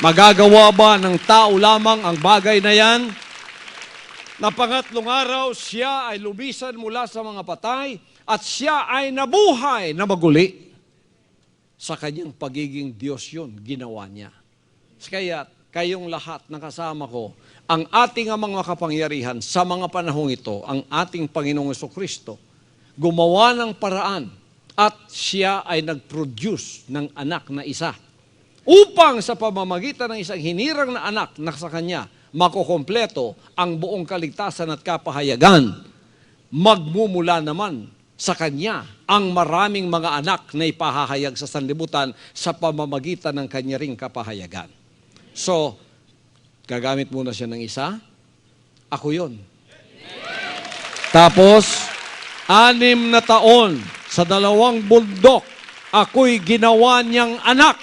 Magagawa ba ng tao lamang ang bagay na yan? Na pangatlong araw, siya ay lubisan mula sa mga patay at siya ay nabuhay na maguli. Sa kanyang pagiging Diyos yun, ginawa niya. Kaya kayong lahat na kasama ko, ang ating amang makapangyarihan sa mga panahong ito, ang ating Panginoong Jesucristo, gumawa ng paraan at siya ay nag-produce ng anak na isa upang sa pamamagitan ng isang hinirang na anak na sa kanya, makukompleto ang buong kaligtasan at kapahayagan, magmumula naman sa Kanya ang maraming mga anak na ipahahayag sa sanlibutan sa pamamagitan ng Kanya ring kapahayagan. So, gagamit muna siya ng isa, ako yun. Tapos, 6 na taon sa 2 bundok, ako'y ginawa niyang anak.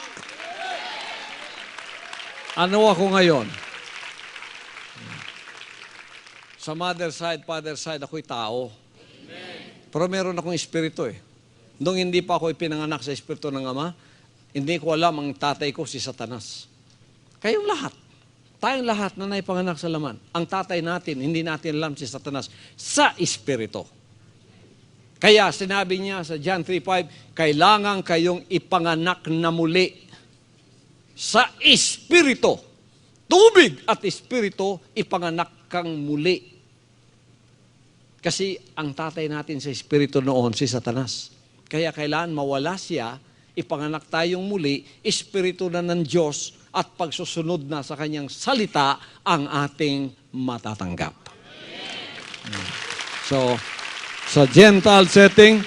Ano ako ngayon? Sa mother side, father side, ako'y tao. Pero meron akong espiritu eh. Nung hindi pa ako ipinanganak sa espiritu ng Ama, hindi ko alam ang tatay ko si Satanas. Kayong lahat, tayong lahat na naipanganak sa laman, ang tatay natin, hindi natin alam si Satanas sa espiritu. Kaya sinabi niya sa John 3:5, kailangan kayong ipanganak na muli sa espiritu. Tubig at espiritu, ipanganak kang muli. Kasi ang tatay natin sa espiritu noon, si Satanas. Kaya kailangan mawala siya, ipanganak tayong muli, espiritu na ng Diyos at pagsusunod na sa kanyang salita ang ating matatanggap. So, sa Gentile setting,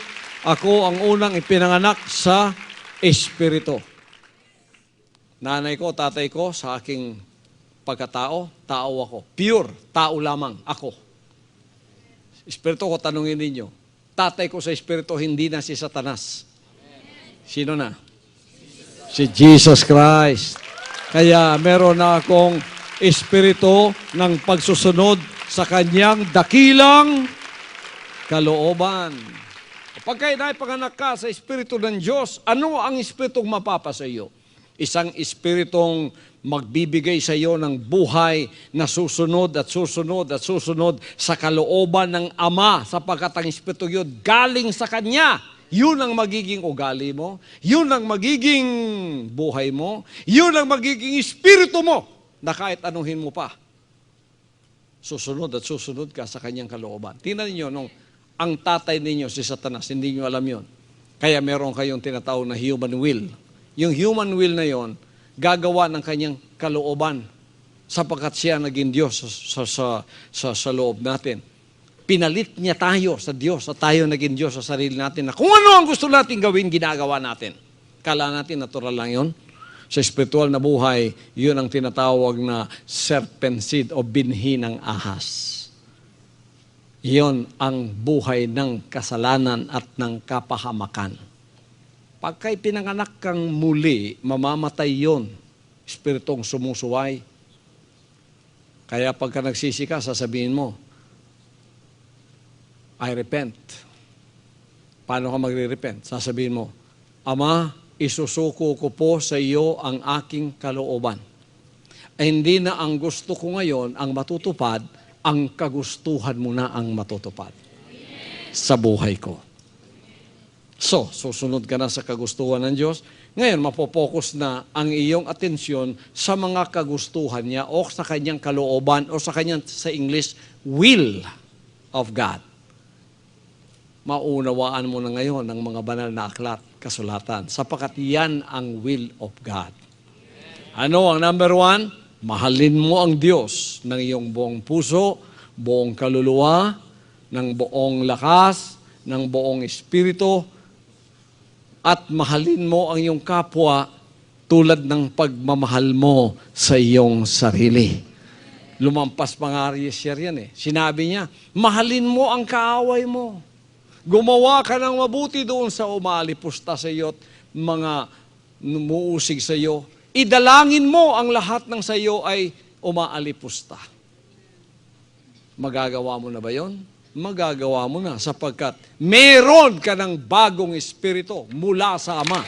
ako ang unang ipinanganak sa espiritu. Nanay ko, tatay ko, sa aking pagkatao, tao ako. Pure, tao lamang ako. Espiritu ko, tanungin ninyo. Tatay ko sa espiritu, hindi na si Satanas. Sino na? Si Jesus Christ. Kaya meron na akong espiritu ng pagsusunod sa kanyang dakilang kalooban. Pagka naipanganak ka sa espiritu ng Diyos, ano ang espiritong mapapa sa iyo? Isang espiritong magbibigay sa iyo ng buhay na susunod at susunod at susunod sa kalooban ng Ama sapagkat ang espiritu yun galing sa Kanya. Yun ang magiging ugali mo, yun ang magiging buhay mo, yun ang magiging espiritu mo na kahit anuhin mo pa. Susunod at susunod ka sa Kanyang kalooban. Tingnan niyo, nung ang tatay ninyo si Satanas, hindi niyo alam yun. Kaya meron kayong tinatawag na human will. Yung human will na yon, gagawa ng kanyang kalooban sapagkat siya naging Diyos sa loob natin. Pinalit niya tayo sa Diyos at tayo naging Diyos sa sarili natin na kung ano ang gusto natin gawin, ginagawa natin. Kala natin natural lang yon. Sa spiritual na buhay, yun ang tinatawag na serpent seed o binhi ng ahas. Iyon ang buhay ng kasalanan at ng kapahamakan. Pagka'y pinanganak kang muli, mamamatay yon. Espiritong sumusuway. Kaya pagka nagsisi ka, sasabihin mo, I repent. Paano ka magre-repent? Sasabihin mo, Ama, isusuko ko po sa iyo ang aking kalooban. Ay hindi na ang gusto ko ngayon ang matutupad, ang kagustuhan mo na ang matutupad sa buhay ko. So, susunod ka na sa kagustuhan ng Diyos. Ngayon, mapopokus na ang iyong atensyon sa mga kagustuhan niya o sa kanyang kalooban o sa kanyang, sa English, will of God. Maunawaan mo na ngayon ang mga banal na aklat, kasulatan, sapagkat yan ang will of God. Ano ang number 1? Mahalin mo ang Diyos ng iyong buong puso, buong kaluluwa, ng buong lakas, ng buong espiritu, at mahalin mo ang iyong kapwa tulad ng pagmamahal mo sa iyong sarili. Lumampas pa nga yan eh. Sinabi niya, mahalin mo ang kaaway mo. Gumawa ka ng mabuti doon sa umalipusta sa iyo at mga umuusig sa iyo. Idalangin mo ang lahat ng sa iyo ay umaalipusta. Magagawa mo na ba yon? Magagawa mo na sapagkat meron ka ng bagong espiritu mula sa Ama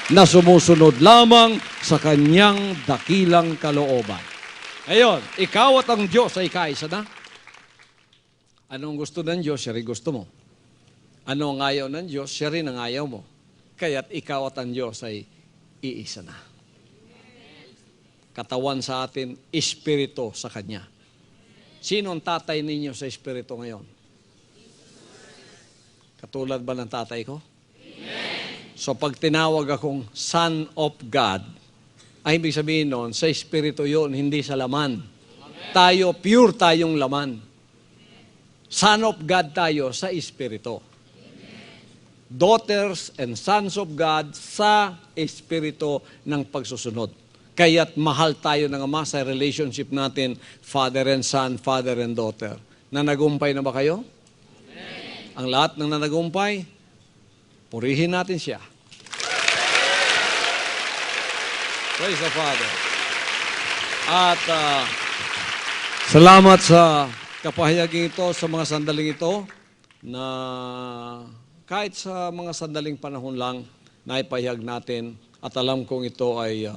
na sumusunod lamang sa kanyang dakilang kalooban. Ngayon, ikaw at ang Diyos ay kaisa na. Anong gusto ng Diyos, siya rin gusto mo. Ano ang ayaw ng Diyos, siya rin ang ayaw mo. Kaya't ikaw at ang Diyos ay iisa na. Katawan sa atin, espiritu sa Kanya. Sino ang tatay ninyo sa espiritu ngayon? Katulad ba ng tatay ko? Amen. So pag tinawag akong Son of God, ay ibig sabihin noon, sa espiritu yun, hindi sa laman. Amen. Tayo, pure tayong laman. Son of God tayo sa Espiritu. Daughters and sons of God sa Espiritu ng pagsusunod. Kaya't mahal tayo ng Ama sa relationship natin, father and son, father and daughter. Nanagumpay na ba kayo? Amen. Ang lahat ng nanagumpay, purihin natin siya. Praise the Father. At salamat sa kapahayaging ito, sa mga sandaling ito, na kahit sa mga sandaling panahon lang, naipahayag natin at alam kong ito ay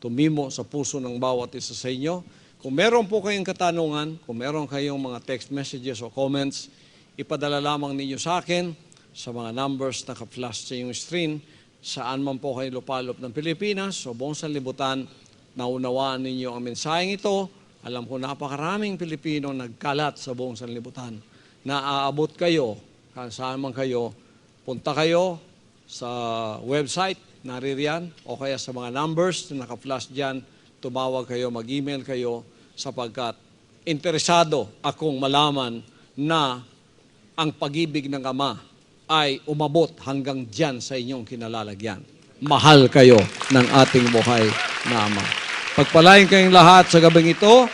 tumimo sa puso ng bawat isa sa inyo. Kung meron po kayong katanungan, kung meron kayong mga text messages o comments, ipadala lamang ninyo sa akin sa mga numbers na ka-flash sa inyong screen, saan man po kayo lupalop ng Pilipinas o buong sanlibutan, naunawaan ninyo ang mensaheng ito. Alam ko napakaraming Pilipino nagkalat sa buong sanlibutan. Naaabot kayo, saan man kayo, punta kayo sa website, naririyan, o kaya sa mga numbers na naka-flash dyan, tumawag kayo, mag-email kayo, sapagkat interesado akong malaman na ang pag-ibig ng Ama ay umabot hanggang dyan sa inyong kinalalagyan. Mahal kayo ng ating buhay na Ama. Pagpalain kayong lahat sa gabing ito.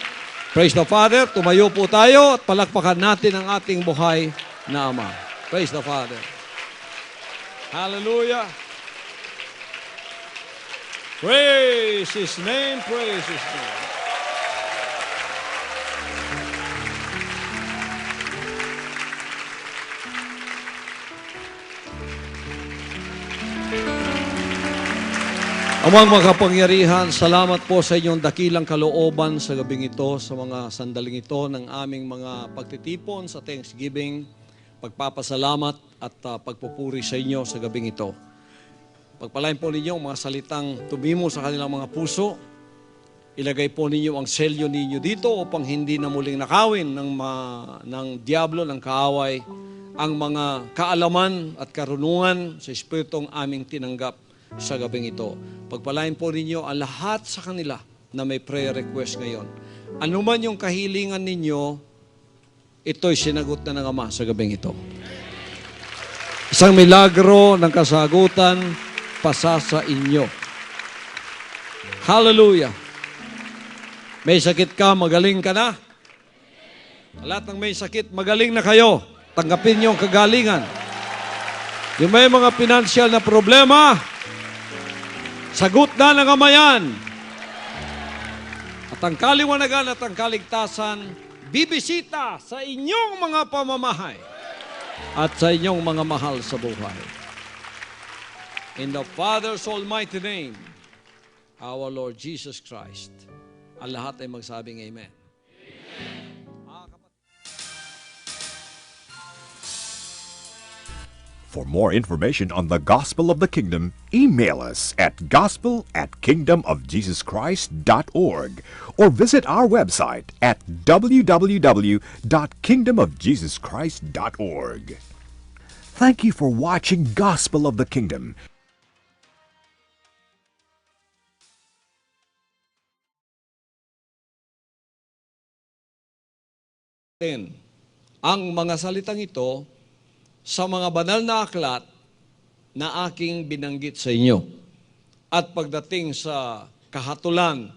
Praise the Father. Tumayo po tayo at palakpakan natin ang ating buhay na Ama. Praise the Father. Hallelujah. Praise His name, praise His name. Amang makapangyarihan, salamat po sa inyong dakilang kalooban sa gabing ito, sa mga sandaling ito ng aming mga pagtitipon sa Thanksgiving, pagpapasalamat at pagpupuri sa inyo sa gabing ito. Pagpalain po ninyo ang mga salitang tumimo sa kanilang mga puso. Ilagay po ninyo ang selyo ninyo dito upang hindi na muling nakawin ng diablo, ng kaaway, ang mga kaalaman at karunungan sa Espiritong aming tinanggap sa gabing ito. Pagpalain po ninyo ang lahat sa kanila na may prayer request ngayon. Ano man yung kahilingan ninyo, ito'y sinagot na ng Ama sa gabing ito. Isang milagro ng kasagutan pasa sa inyo. Hallelujah! May sakit ka, magaling ka na. Lahat ng may sakit, magaling na kayo. Tanggapin niyo ang kagalingan. Yung may mga financial na problema, sagot na ng Ama yan. At ang kaliwanagan at ang kaligtasan, bibisita sa inyong mga pamamahay at sa inyong mga mahal sa buhay. In the Father's almighty name, our Lord Jesus Christ. Ang lahat ay magsabing Amen. For more information on the Gospel of the Kingdom, email us at gospel@kingdomofjesuschrist.org or visit our website at www.kingdomofjesuschrist.org. Thank you for watching Gospel of the Kingdom. Ang mga salitang ito sa mga banal na aklat na aking binanggit sa inyo. At pagdating sa kahatulan,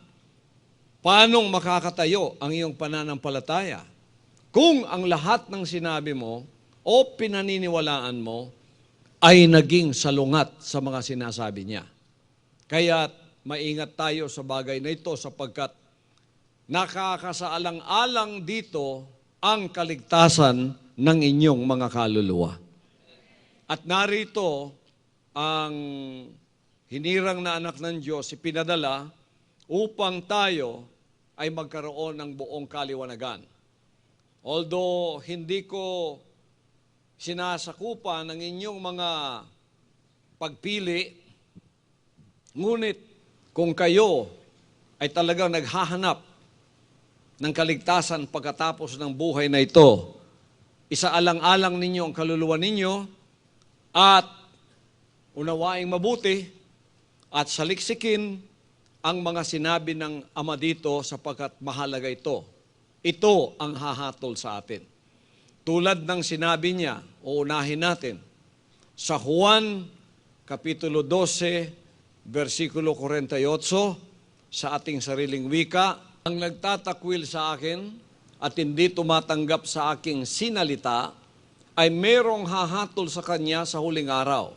paanong makakatayo ang iyong pananampalataya kung ang lahat ng sinabi mo o pinaniniwalaan mo ay naging salungat sa mga sinasabi niya. Kaya maingat tayo sa bagay na ito sapagkat nakakasaalang-alang dito ang kaligtasan ng inyong mga kaluluwa. At narito ang hinirang na anak ng Diyos, ipinadala upang tayo ay magkaroon ng buong kaliwanagan. Although hindi ko sinasakupan ng inyong mga pagpili, ngunit kung kayo ay talagang naghahanap ng kaligtasan pagkatapos ng buhay na ito, isaalang-alang ninyo ang kaluluwa ninyo at unawaing mabuti at saliksikin ang mga sinabi ng Ama dito sapagkat mahalaga ito. ito ang hahatol sa atin. Tulad ng sinabi niya, uunahin natin, sa Juan, Kapitulo 12, versikulo 48, sa ating sariling wika, ang nagtatakwil sa akin at hindi tumatanggap sa aking sinalita, ay merong hahatol sa kanya sa huling araw.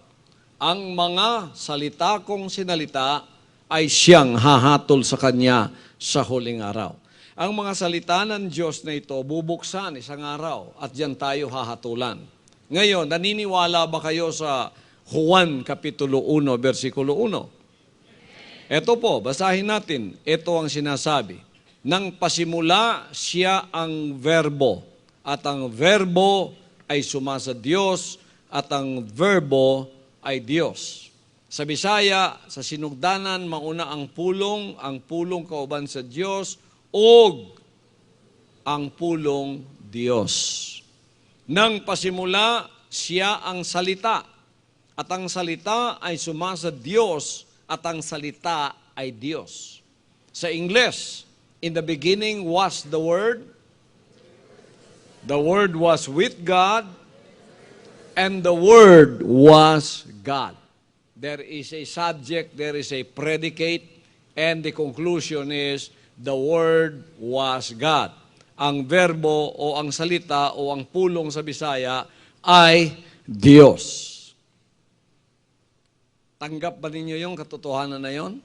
Ang mga salita kong sinalita ay siyang hahatol sa kanya sa huling araw. Ang mga salita ng Diyos na ito bubuksan isang araw at diyan tayo hahatulan. Ngayon, naniniwala ba kayo sa Juan Kapitulo 1, versikulo 1? Ito po, basahin natin. Ito ang sinasabi. Nang pasimula siya ang verbo, at ang verbo ay sumasa Diyos, at ang verbo ay Diyos. Sa Bisaya, sa sinugdanan, mauna ang pulong kauban sa Diyos, og ang pulong Diyos. Nang pasimula, siya ang salita, at ang salita ay sumasa Diyos, at ang salita ay Diyos. Sa Ingles, in the beginning was the Word was with God, and the Word was God. There is a subject, there is a predicate, and the conclusion is, the Word was God. Ang verbo o ang salita o ang pulong sa Bisaya ay Diyos. Tanggap ba ninyo yung katotohanan na yon?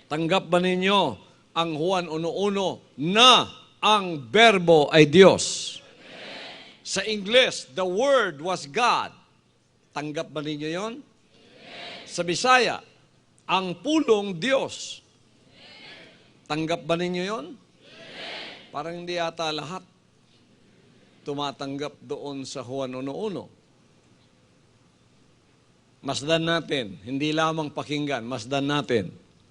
Tanggap ba ninyo ang Juan 1:1 na ang verbo ay Diyos? Sa English, the Word was God. Tanggap ba ninyo yon? Sa Bisaya, ang pulong Diyos. Tanggap ba ninyo yon? Parang hindi yata lahat tumatanggap doon sa Juan 1:1. Masdan natin, hindi lamang pakinggan, masdan natin.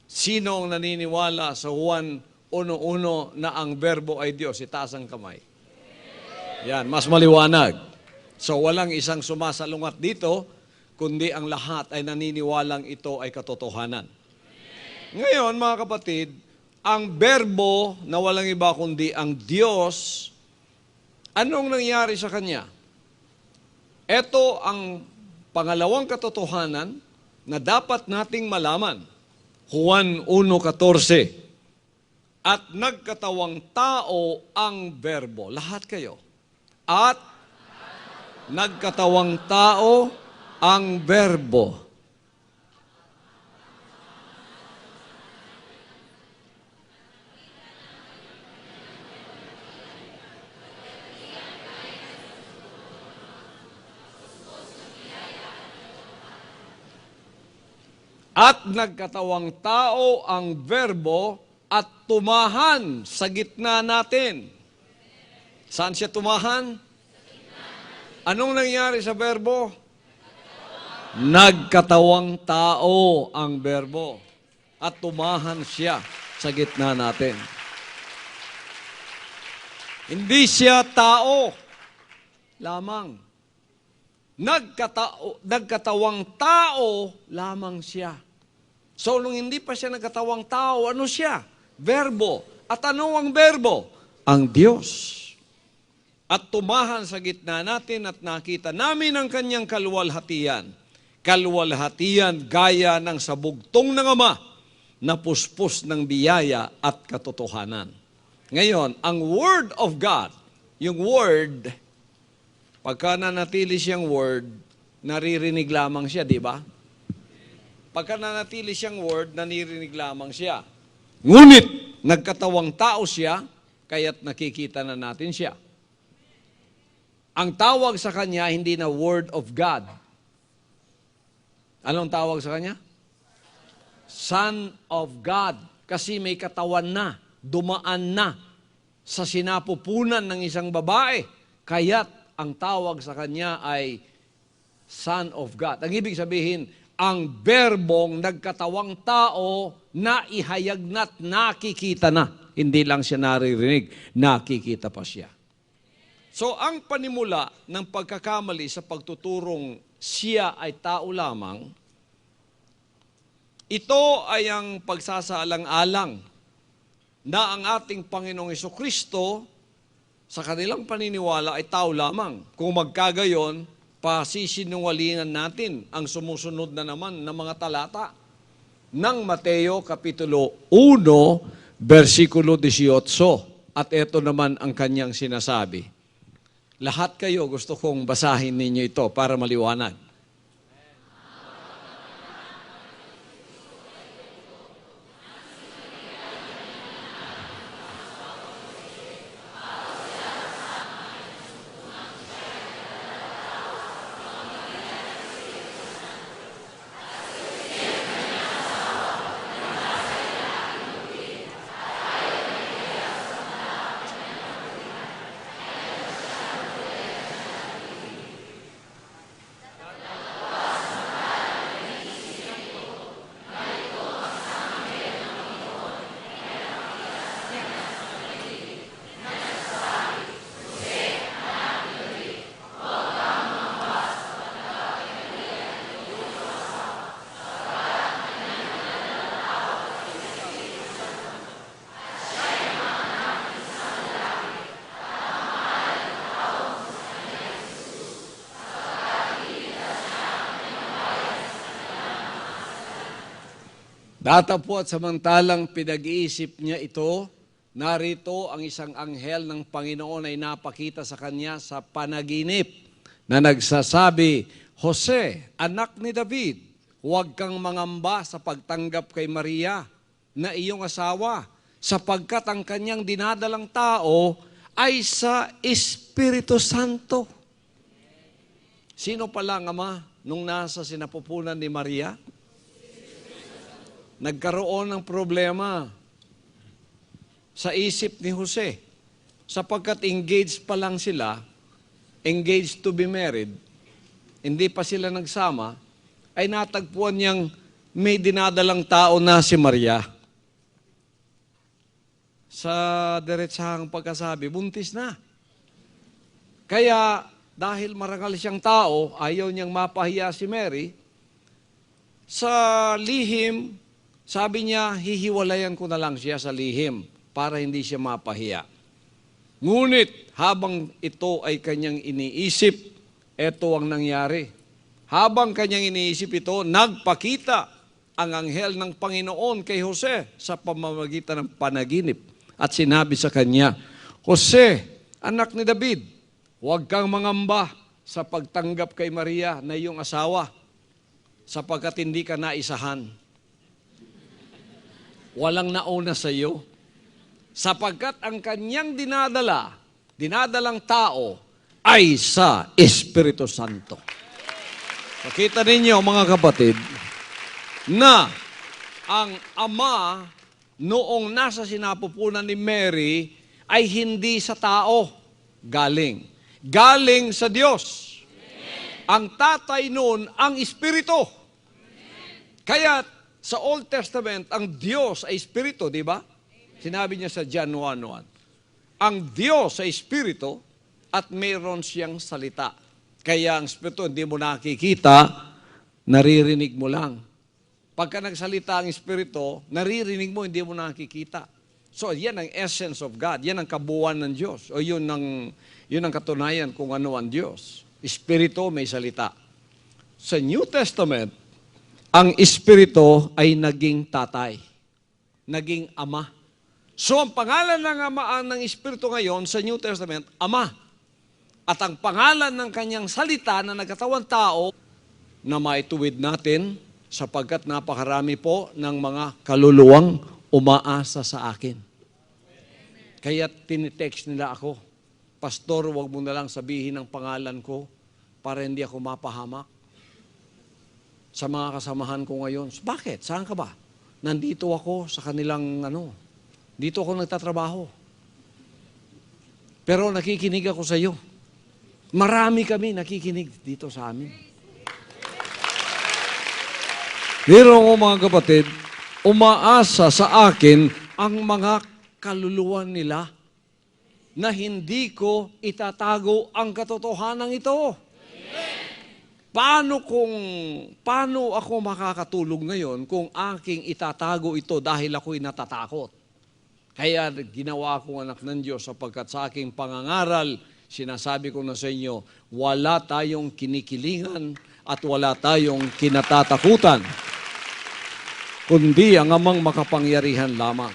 Sino ang naniniwala sa Juan 1:1 na ang verbo ay Diyos? Itaas ang kamay. Yan, mas maliwanag. So walang isang sumasalungat dito, kundi ang lahat ay naniniwalang ito ay katotohanan. Ngayon, mga kapatid, ang verbo na walang iba kundi ang Diyos, anong nangyari sa Kanya? Ito ang pangalawang katotohanan na dapat nating malaman. Juan 1:14. At nagkatawang tao ang verbo. Lahat kayo. At nagkatawang tao ang verbo. At nagkatawang tao ang verbo at tumahan sa gitna natin. Saan siya tumahan? Anong nangyari sa verbo? Nagkatawang tao ang verbo at tumahan siya sa gitna natin. Hindi siya tao lamang. Nagkatawang tao lamang siya. So, nung hindi pa siya nagkatawang tao, ano siya? Verbo. At ano ang verbo? Ang Diyos. At tumahan sa gitna natin at nakita namin ang kanyang kaluwalhatian. Kaluwalhatian gaya ng sabugtong ng Ama na puspos ng biyaya at katotohanan. Ngayon, ang Word of God, yung Word, pagka nanatili siyang Word, naririnig lamang siya, di ba? Pagka nanatili siyang Word, naririnig lamang siya. Ngunit, nagkatawang tao siya, kaya't nakikita na natin siya. Ang tawag sa Kanya, hindi na Word of God. Anong tawag sa Kanya? Son of God. Kasi may katawan na, dumaan na sa sinapupunan ng isang babae. Kaya't ang tawag sa Kanya ay Son of God. Ang ibig sabihin, ang berbong nagkatawang tao na ihayag na't nakikita na. Hindi lang siya naririnig, nakikita pa siya. So, ang panimula ng pagkakamali sa pagtuturong siya ay tao lamang, ito ay ang pagsasaalang-alang na ang ating Panginoong Hesukristo sa kanilang paniniwala ay tao lamang. Kung magkagayon, pasisinungalingan natin ang sumusunod na naman na mga talata ng Mateo Kapitulo 1, versikulo 18. At ito naman ang kanyang sinasabi. Lahat kayo gusto kong basahin ninyo ito para maliwanag. Datapwat samantalang pinag-iisip niya ito, narito ang isang anghel ng Panginoon ay napakita sa kanya sa panaginip na nagsasabi, Jose, anak ni David, huwag kang mangamba sa pagtanggap kay Maria na iyong asawa, sapagkat ang kanyang dinadalang tao ay sa Espiritu Santo. Sino pala ang ama nung nasa sinapupunan ni Maria? Nagkaroon ng problema sa isip ni Jose sapagkat engaged pa lang sila, engaged to be married, hindi pa sila nagsama, ay natagpuan niyang may dinadalang tao na si Maria. Sa diretsahang pagkasabi, buntis na. Kaya dahil marangal siyang tao, ayaw niyang mapahiya si Mary, sa lihim, sabi niya, hihiwalayan ko na lang siya sa lihim para hindi siya mapahiya. Ngunit habang ito ay kanyang iniisip, ito ang nangyari. Habang kanyang iniisip ito, nagpakita ang anghel ng Panginoon kay Jose sa pamamagitan ng panaginip. At sinabi sa kanya, Jose, anak ni David, huwag kang mangamba sa pagtanggap kay Maria na iyong asawa sapagkat hindi ka naisahan. Walang nauna sa iyo, sapagkat ang kanyang dinadalang tao ay sa Espiritu Santo. Makita ninyo mga kapatid, na ang ama noong nasa sinapupunan ni Mary ay hindi sa tao galing. Galing sa Diyos. Amen. Ang tatay noon ang Espiritu. Kaya sa Old Testament, ang Diyos ay Espiritu, di ba? Sinabi niya sa John 1:1. Ang Diyos ay Espiritu at mayroon siyang salita. Kaya ang Espiritu hindi mo nakikita, naririnig mo lang. Pagka nagsalita ang Espiritu, naririnig mo, hindi mo nakikita. So, yan ang essence of God. Yan ang kabuuan ng Diyos. O yun ang katunayan kung ano ang Diyos. Espiritu, may salita. Sa New Testament, ang Espiritu ay naging tatay, naging ama. So, ang pangalan ng amaan ng Espiritu ngayon sa New Testament, Ama. At ang pangalan ng kanyang salita na nagkatawang tao na maituwid natin sapagkat napakarami po ng mga kaluluwang umaasa sa akin. Kaya tinitext nila ako, Pastor, huwag mo na lang sabihin ang pangalan ko para hindi ako mapahamak. Sa mga kasamahan ko ngayon, bakit? Saan ka ba? Nandito ako sa kanilang, dito ako nagtatrabaho. Pero nakikinig ako sa iyo. Marami kami nakikinig dito sa amin. Pero mga kapatid, umaasa sa akin ang mga kaluluwa nila na hindi ko itatago ang katotohanan ito. Paano ako makakatulog ngayon kung aking itatago ito dahil ako'y natatakot? Kaya ginawa akong anak ng Diyos sapagkat sa aking pangangaral, sinasabi ko na sa inyo, wala tayong kinikilingan at wala tayong kinatatakutan, kundi ang amang makapangyarihan lamang.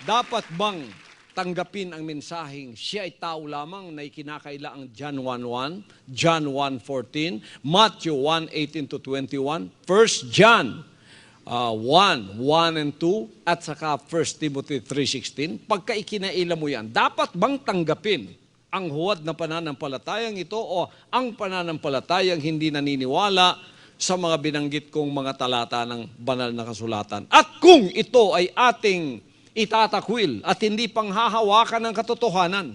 Dapat bang tanggapin ang mensaheng siya ay tao lamang na ikinakaila ang John 1:1, John 1:14, Matthew 1:18 to 21, 1 John 1:1 and 2, at saka 1 Timothy 3:16, pagka ikinaila mo yan, dapat bang tanggapin ang huwad na pananampalatayang ito o ang pananampalatayang hindi naniniwala sa mga binanggit kong mga talata ng banal na kasulatan? At kung ito ay ating itatakwil at hindi panghahawakan ng katotohanan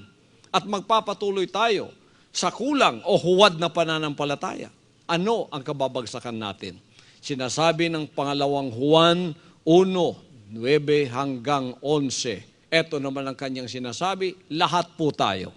at magpapatuloy tayo sa kulang o huwad na pananampalataya, ano ang kababagsakan natin? Sinasabi ng pangalawang Juan 1:9 hanggang 11. Ito naman ang kanyang sinasabi, lahat po tayo.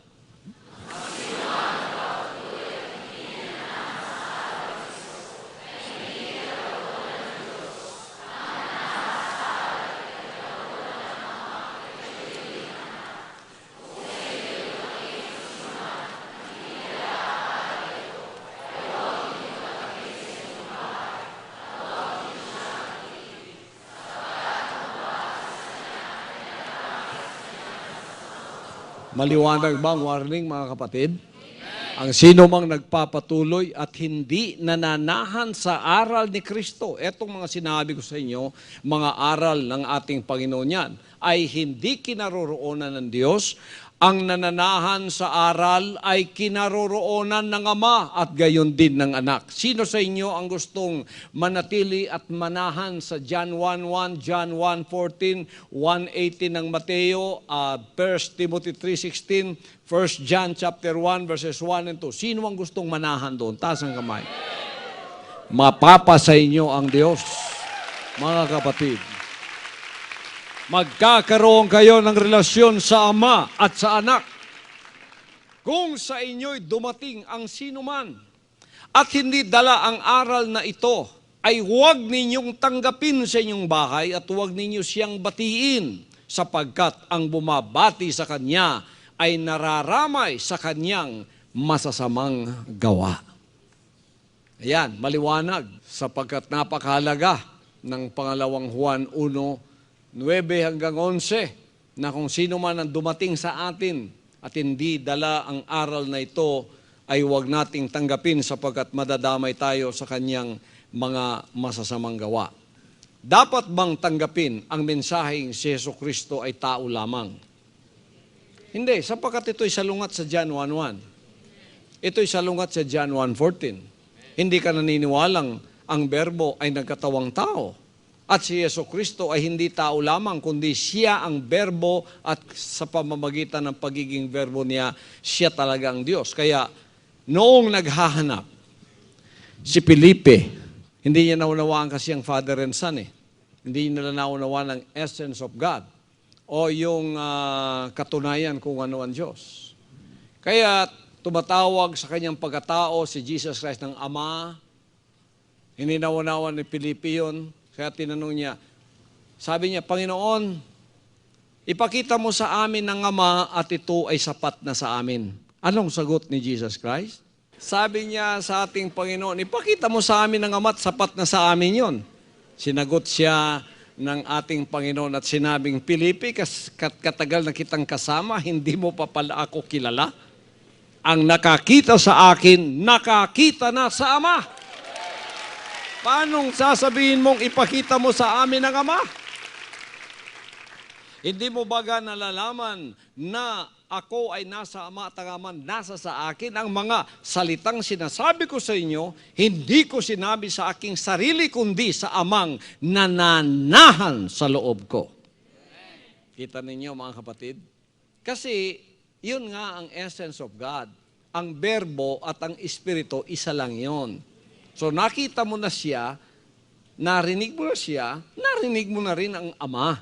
Maliwanag ba ang warning, mga kapatid? Ang sino mang nagpapatuloy at hindi nananahan sa aral ni Kristo, etong mga sinabi ko sa inyo, mga aral ng ating Panginoon yan, ay hindi kinaroroonan ng Diyos. Ang nananahan sa aral ay kinaroroonan ng Ama at gayon din ng Anak. Sino sa inyo ang gustong manatili at manahan sa John 1:1, John 1:14, 1:18 ng Mateo, 1 Timothy 3:16, 1 John chapter 1 verses 1 and 2? Sino ang gustong manahan doon? Taas ang kamay. Mapapa sa inyo ang Diyos, mga kapatid. Magkakaroon kayo ng relasyon sa Ama at sa Anak. Kung sa inyo'y dumating ang sinuman at hindi dala ang aral na ito, ay huwag ninyong tanggapin sa inyong bahay at huwag ninyo siyang batiin, sapagkat ang bumabati sa kanya ay nararamay sa kanyang masasamang gawa. Ayan, maliwanag, sapagkat napakahalaga ng pangalawang Juan 1:9 hanggang 11, na kung sino man ang dumating sa atin at hindi dala ang aral na ito, ay huwag nating tanggapin sapagkat madadamay tayo sa kanyang mga masasamang gawa. Dapat bang tanggapin ang mensaheng si Jesucristo ay tao lamang? Hindi, sapagkat ito'y salungat sa John 1:1. Ito'y salungat sa John 1:14. Hindi ka naniniwalang ang berbo ay nagkatawang tao. At si Jesucristo ay hindi tao lamang, kundi siya ang berbo at sa pamamagitan ng pagiging berbo niya, siya talaga ang Diyos. Kaya noong naghahanap si Felipe, hindi niya naunawaan kasi ang Father and Son . Hindi niya naunawaan ang essence of God o yung katunayan kung ano ang Diyos. Kaya tumatawag sa kanyang pagkatao si Jesus Christ ng Ama. Hindi naunawan ni Felipe yun. Kaya tinanong niya, sabi niya, Panginoon, ipakita mo sa amin ng Ama at ito ay sapat na sa amin. Anong sagot ni Jesus Christ? Sabi niya sa ating Panginoon, ipakita mo sa amin ng Ama at sapat na sa amin yon. Sinagot siya ng ating Panginoon at sinabing, Felipe, katagal na kitang kasama, hindi mo pa pala ako kilala? Ang nakakita sa akin, nakakita na sa Ama. Paanong sasabihin mong ipakita mo sa amin ang Ama? Hindi mo baga nalalaman na ako ay nasa Ama at ang Ama nasa sa akin? Ang mga salitang sinasabi ko sa inyo, hindi ko sinabi sa aking sarili, kundi sa Amang nananahan sa loob ko. Kita ninyo, mga kapatid? Kasi yun nga ang essence of God. Ang berbo at ang espiritu, isa lang yon. So nakita mo na siya, narinig mo na siya, narinig mo na rin ang Ama.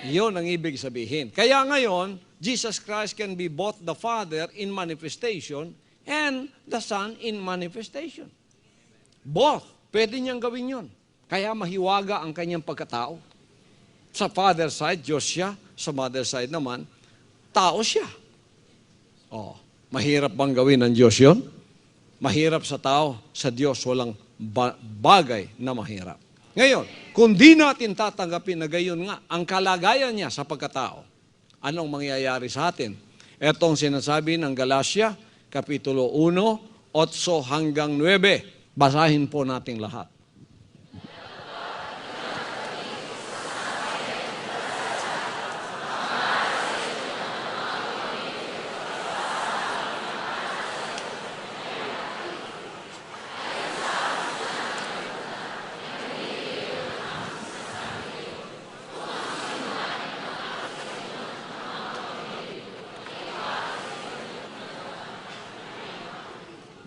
Yun ang ibig sabihin. Kaya ngayon, Jesus Christ can be both the Father in manifestation and the Son in manifestation. Both. Pwede niyang gawin yun. Kaya mahiwaga ang kanyang pagkatao. Sa Father side, Diyos siya. sa mother side naman, tao siya. Oh, mahirap bang gawin ng Diyos yun? Mahirap sa tao, sa Diyos walang bagay na mahirap. Ngayon, kung di natin tatanggapin na gayon nga, ang kalagayan niya sa pagkatao, anong mangyayari sa atin? Etong sinasabi ng Galatia, Kapitulo 1, 8 hanggang 9. Basahin po natin lahat.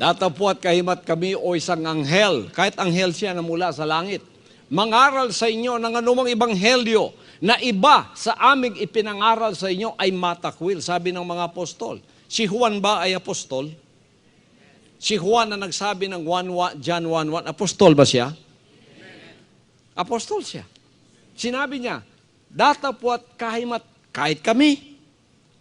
Datapwat kahimat kami o isang anghel, kahit anghel siya na mula sa langit, mangaral sa inyo ng anumang ebanghelyo na iba sa aming ipinangaral sa inyo ay matakwil, sabi ng mga apostol. Si Juan ba ay apostol? Si Juan na nagsabi ng John 1:1, apostol ba siya? Apostol siya. Sinabi niya, datapwat kahimat, kahit kami,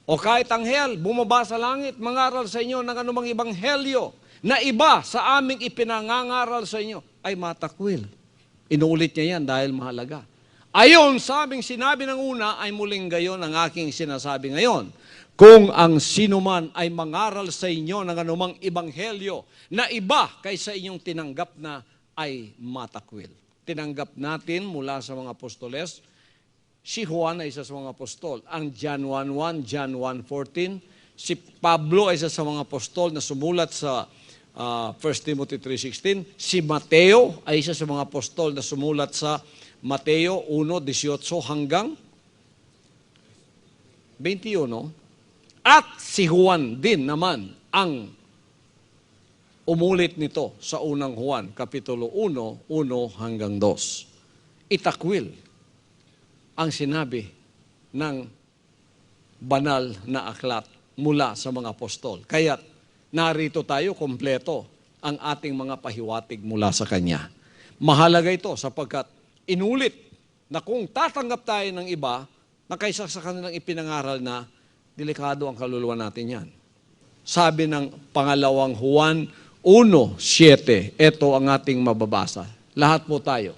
o kahit anghel, bumaba sa langit, mangaral sa inyo ng anumang ebanghelyo na iba sa aming ipinangangaral sa inyo ay matakwil. Inuulit niya yan dahil mahalaga. Ayon sa aming sinabi ng una ay muling gayon ang aking sinasabi ngayon. Kung ang sinuman ay mangaral sa inyo ng anumang ebanghelyo na iba kaysa inyong tinanggap na ay matakwil. Tinanggap natin mula sa mga apostoles, si Juan ay isa sa mga apostol. Ang John 1:1, John 1:14, si Pablo ay isa sa mga apostol na sumulat sa 1 Timothy 3:16. Si Mateo ay isa sa mga apostol na sumulat sa Mateo 1:18 hanggang 21. At si Juan din naman ang umulit nito sa unang Juan, Kapitulo 1:1 hanggang 2. Itakwil ang sinabi ng banal na aklat mula sa mga apostol. Kaya narito tayo kompleto ang ating mga pahiwatig mula sa Kanya. Mahalaga ito sapagkat inulit na kung tatanggap tayo ng iba na kaysa sa kanilang ipinangaral na, delikado ang kaluluwa natin yan. Sabi ng pangalawang Juan 1:7, ito ang ating mababasa. Lahat po tayo.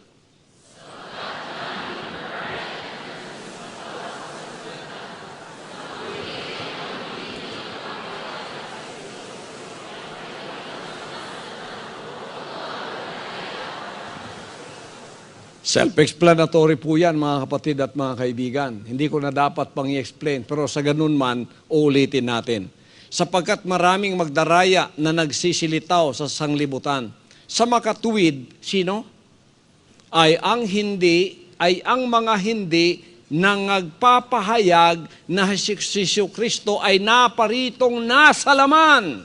Self-explanatory po yan, mga kapatid at mga kaibigan. Hindi ko na dapat pang i-explain, pero sa ganun man, uulitin natin. Sapagkat maraming magdaraya na nagsisilitaw sa sanglibutan. Sa makatuwid, sino? Ay ang mga hindi na nagpapahayag na si Kristo ay naparitong nasa laman.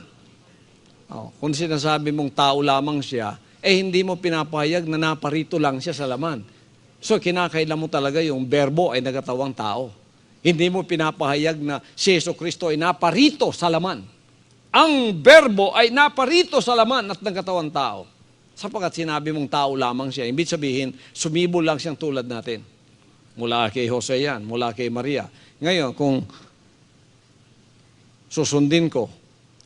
Kung sinasabi mong tao lamang siya, hindi mo pinapahayag na naparito lang siya sa laman. So, kinakailan mo talaga yung berbo ay nagatawang tao. Hindi mo pinapahayag na si Kristo ay naparito sa laman. Ang berbo ay naparito sa laman at nagatawang tao. Sapagkat sinabi mong tao lamang siya, ibig sabihin, sumibol lang siyang tulad natin. Mula kay Jose yan, mula kay Maria. Ngayon, kung susundin ko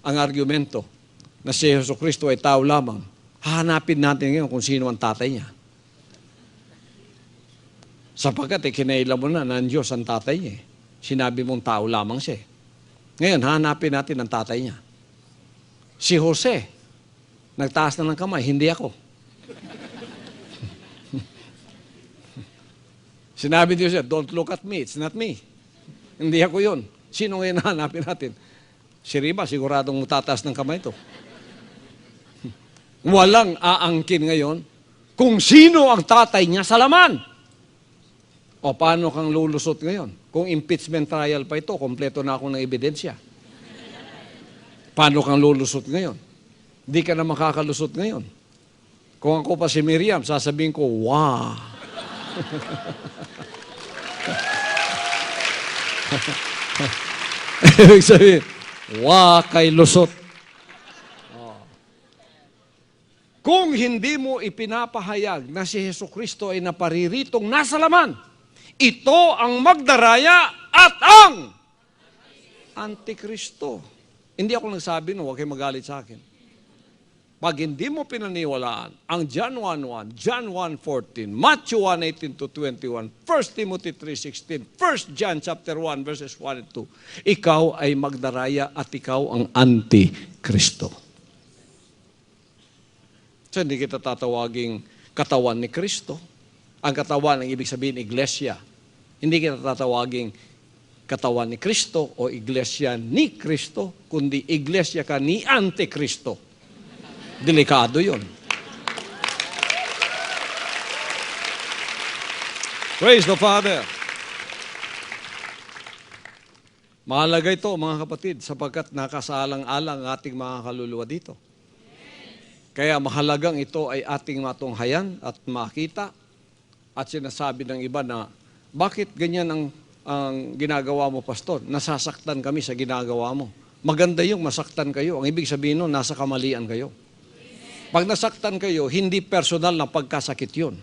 ang argumento na si Kristo ay tao lamang, hahanapin natin ngayon kung sino ang tatay niya. Sapagkat kinailan mo na ng Diyos ang tatay niya. Sinabi mong tao lamang siya. Ngayon, hahanapin natin ang tatay niya. Si Jose, nagtaas na ng kamay, hindi ako. Sinabi niyo siya, don't look at me, it's not me. Hindi ako yun. Sino ngayon hahanapin natin? Si Riba, siguradong tataas ng kamay ito. Walang aangkin ngayon kung sino ang tatay niya sa laman. O paano kang lulusot ngayon? Kung impeachment trial pa ito, kompleto na ako ng ebidensya. Paano kang lulusot ngayon? Di ka na makakalusot ngayon. Kung ako pa si Miriam, sasabihin ko, wow! Ibig sabihin, wow, kay lusot. Kung hindi mo ipinapahayag na si Kristo ay napariritong nasa laman, Ito ang magdaraya at ang Antikristo. Hindi ako nagsabi, no, huwag kayong magalit sa akin. Pag hindi mo pinaniwalaan ang John 1:1, John 1:14, Matthew 1:18 to 21, 1 Timothy 3:16, 1 John chapter 1 verses 1 and 2, ikaw ay magdaraya at ikaw ang Antikristo. So hindi kita tatawaging katawan ni Kristo. Ang katawan ang ibig sabihin iglesia. Hindi kita tatawaging katawan ni Kristo o iglesia ni Kristo, kundi iglesia ka ni Antikristo. Delikado yun. Praise the Father. Mahalaga ito, mga kapatid, sapagkat nakasalang-alang ang ating mga kaluluwa dito. Kaya mahalagang ito ay ating matunghayan at makita. At sinasabi ng iba na, bakit ganyan ang ginagawa mo, pastor? Nasasaktan kami sa ginagawa mo. Maganda yung masaktan kayo. Ang ibig sabihin nun, nasa kamalian kayo. Pag nasaktan kayo, hindi personal na pagkasakit yun.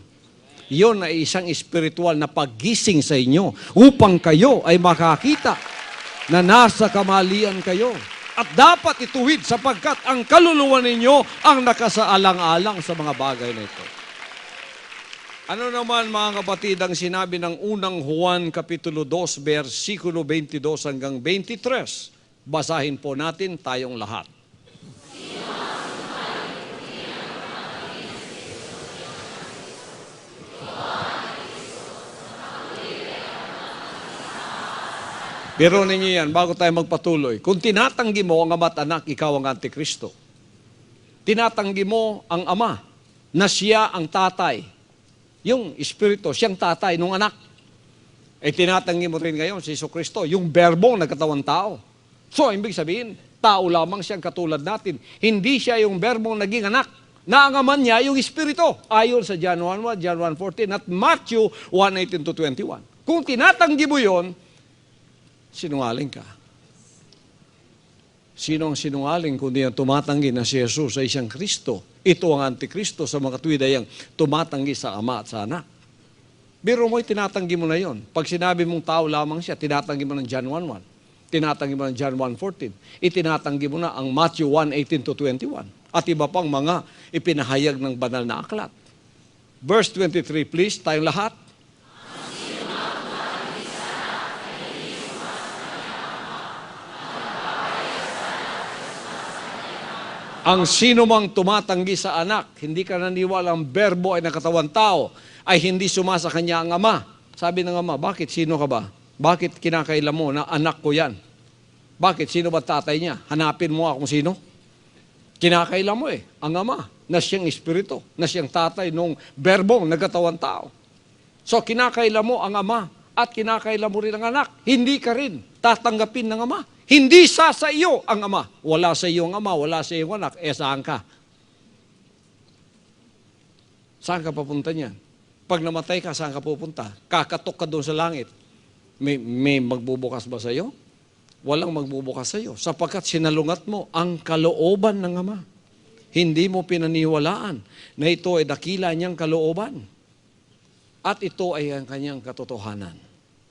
Yun ay isang espiritual na paggising sa inyo upang kayo ay makakita na nasa kamalian kayo. At dapat ituwid sapagkat ang kaluluwa ninyo ang nakasaalang-alang sa mga bagay na ito. Ano naman mga kapatid ang sinabi ng unang Juan Kapitulo 2, versikulo 22 hanggang 23? Basahin po natin tayong lahat. Pero ninyo yan, bago tayo magpatuloy, kung tinatanggi mo ang ama at anak, ikaw ang Antikristo. Tinatanggi mo ang ama na siya ang tatay. Yung Espiritu, siyang tatay ng anak. Eh tinatanggi mo rin ngayon si Jesucristo, yung berbong nagkatawang tao. So, ibig sabihin, tao lamang siyang katulad natin. Hindi siya yung berbong naging anak. Naangaman niya yung Espiritu. Ayon sa John 1:1, John 1:14, at Matthew 1:18 to 21. Kung tinatanggi mo yon, sinungaling ka. Sino ang sinungaling kundi ang tumatanggi na si Jesus ay isang Kristo? Ito ang Antikristo sa mga tuwid ay ang tumatanggi sa ama at sa anak. Biro mo'y tinatanggi mo na yon. Pag sinabi mong tao lamang siya, tinatanggi mo ng John 1:1. Tinatanggi mo ng John 1:14. Itinatanggi mo na ang Matthew 1:18 to 21. At iba pang mga ipinahayag ng banal na aklat. Verse 23, please, tayong lahat. Ang sino mang tumatanggi sa anak, hindi ka naniwala ang berbo ay nakatawang tao, ay hindi sumasa kanya ang ama. Sabi ng ama, bakit? Sino ka ba? Bakit kinakailan mo na anak ko yan? Bakit? Sino ba tatay niya? Hanapin mo kung sino. Kinakailan mo ang ama, na siyang espiritu, na siyang tatay nung berbong nagkatawang tao. So kinakailan mo ang ama at kinakailan mo rin ang anak. Hindi ka rin tatanggapin ng ama. Hindi sa iyo ang ama. Wala sa iyo ang ama, wala sa iyo ang anak. Saan ka? Saan ka papunta niyan? Pag namatay ka, saan ka pupunta? Kakatok ka doon sa langit. May magbubukas ba sa iyo? Walang magbubukas sa iyo. Sapagkat sinalungat mo ang kalooban ng ama. Hindi mo pinaniwalaan na ito ay dakila niyang kalooban. At ito ay ang kanyang katotohanan.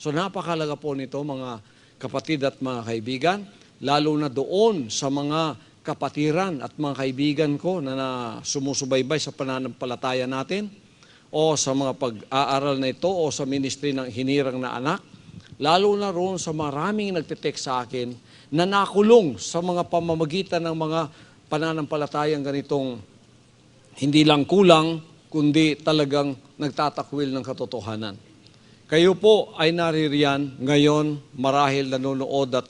So napakalaga po nito mga kapatid at mga kaibigan, lalo na doon sa mga kapatiran at mga kaibigan ko na sumusubaybay sa pananampalataya natin o sa mga pag-aaral na ito o sa ministry ng hinirang na anak, lalo na roon sa maraming nagtitek sa akin na nakulong sa mga pamamagitan ng mga pananampalatayang ganitong hindi lang kulang, kundi talagang nagtatakwil ng katotohanan. Kayo po ay naririyan ngayon, marahil nanonood at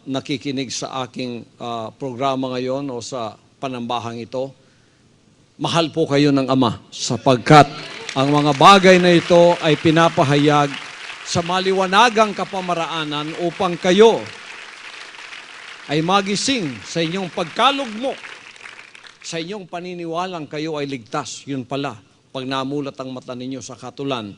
nakikinig sa aking programa ngayon o sa panambahang ito. Mahal po kayo ng Ama sapagkat ang mga bagay na ito ay pinapahayag sa maliwanagang kapamaraanan upang kayo ay magising sa inyong pagkalugmok, sa inyong paniniwalang kayo ay ligtas. Yun pala, pag namulat ang mata ninyo sa katulan,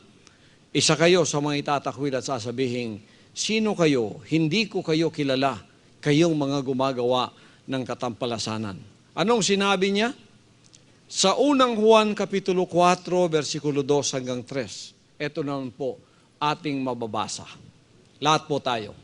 isa kayo sa mga itatakwil at sasabihin, sino kayo? Hindi ko kayo kilala, kayong mga gumagawa ng katampalasanan. Anong sinabi niya? Sa unang Juan Kapitulo 4, versikulo 2 hanggang 3. Ito naman po ating mababasa. Lahat po tayo.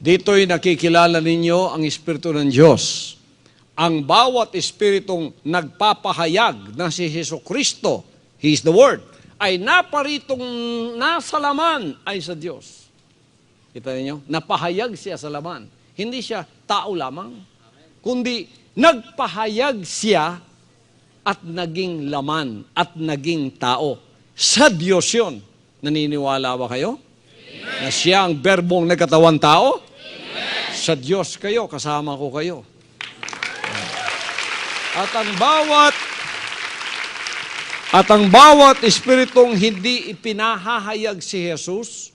Dito'y nakikilala ninyo ang Espiritu ng Diyos. Ang bawat Espiritong nagpapahayag na si Jesucristo, He is the Word, ay naparitong nasa laman ay sa Diyos. Kita ninyo? Napahayag siya sa laman. Hindi siya tao lamang, kundi nagpahayag siya at naging laman at naging tao. Sa Diyos yun. Naniniwala ba kayo? Amen. Na siya ang berbong nagkatawang tao? Sa Diyos kayo, kasama ko kayo. At ang bawat espiritong hindi ipinahahayag si Jesus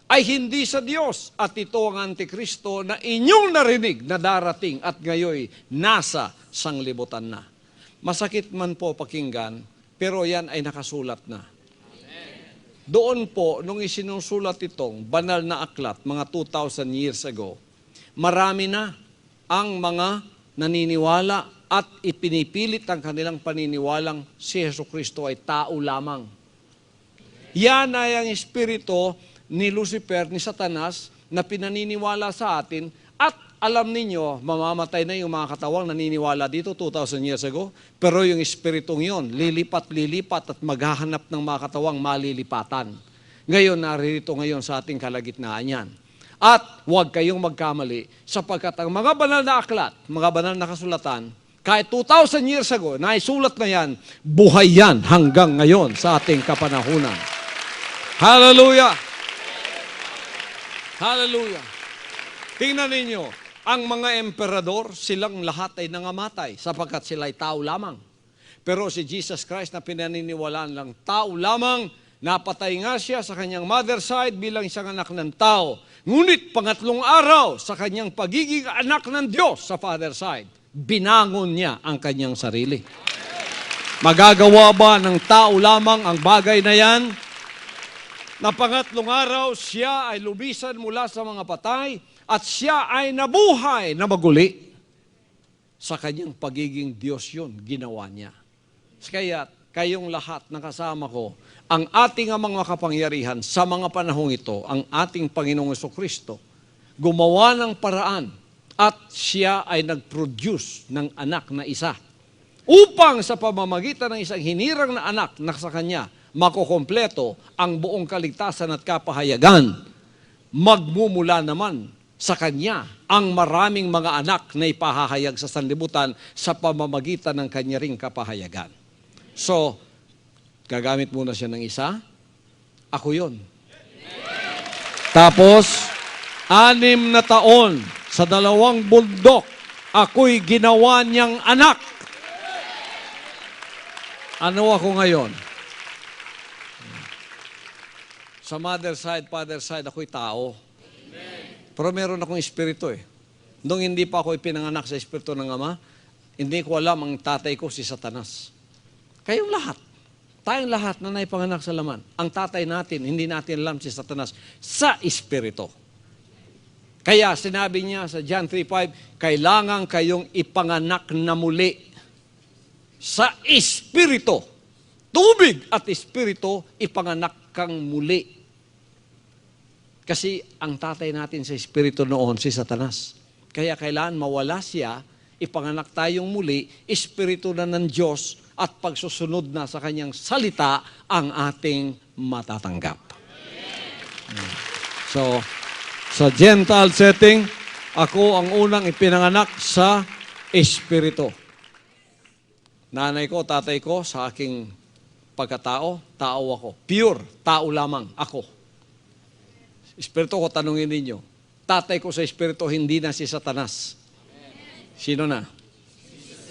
ay hindi sa Diyos. At ito ang Antikristo na inyong narinig na darating at ngayoy nasa sanglibutan na. Masakit man po pakinggan, pero yan ay nakasulat na. Doon po, nung isinusulat itong banal na aklat, mga 2,000 years ago, marami na ang mga naniniwala at ipinipilit ang kanilang paniniwalang si Jesucristo ay tao lamang. Yan ay ang espiritu ni Lucifer, ni Satanas, na pinaniniwala sa atin at alam ninyo, mamamatay na yung mga katawang naniniwala dito 2,000 years ago, pero yung espiritong yon lilipat at maghahanap ng mga katawang malilipatan. Ngayon, naririto ngayon sa ating kalagitnaan yan. At huwag kayong magkamali sapagkat ang mga banal na aklat, mga banal na kasulatan, kahit 2,000 years ago, naisulat na yan, buhay yan hanggang ngayon sa ating kapanahunan. Hallelujah! Hallelujah! Tingnan ninyo, ang mga emperador, silang lahat ay nangamatay sapagkat sila ay tao lamang. Pero si Jesus Christ na pinaniniwalaan lang tao lamang, napatay nga siya sa kanyang mother side bilang isang anak ng tao. Ngunit pangatlong araw sa kanyang pagiging anak ng Diyos sa father side, binangon niya ang kanyang sarili. Magagawa ba ng tao lamang ang bagay na yan? Na pangatlong araw, siya ay lubisan mula sa mga patay at siya ay nabuhay na maguli. Sa kanyang pagiging Diyos yun, ginawa niya. Kaya kayong lahat na kasama ko, ang ating amang makapangyarihan sa mga panahong ito, ang ating Panginoong Jesucristo, gumawa ng paraan at siya ay nag-produce ng anak na isa upang sa pamamagitan ng isang hinirang na anak na sa kanya makukompleto ang buong kaligtasan at kapahayagan. Magmumula naman sa kanya ang maraming mga anak na ipahahayag sa sanlibutan sa pamamagitan ng kanya ring kapahayagan. So, gagamit muna siya ng isa. Ako yun. Tapos, 6 na taon sa 2 bundok, ako'y ginawa niyang anak. Ano ako ngayon? Sa mother side, father side, ako'y tao. Pero meron akong espiritu eh. Nung hindi pa ako ipinanganak sa espiritu ng Ama, hindi ko alam ang tatay ko si Satanas. Kayong lahat. Tayong lahat na naipanganak sa laman. Ang tatay natin, hindi natin alam si Satanas sa espiritu. Kaya sinabi niya sa John 3:5, kailangan kayong ipanganak na muli sa espiritu. Tubig at espiritu, ipanganak kang muli. Kasi ang tatay natin sa espiritu noon, si Satanas. Kaya kailangan mawala siya, ipanganak tayong muli, espiritu na ng Diyos, at pagsusunod na sa kanyang salita ang ating matatanggap. So, sa Gentile setting, ako ang unang ipinanganak sa espiritu. Nanay ko, tatay ko, sa aking pagkatao, tao ako. Pure, tao lamang ako. Espiritu ko, tanungin ninyo. Tatay ko sa espiritu, hindi na si Satanas. Sino na?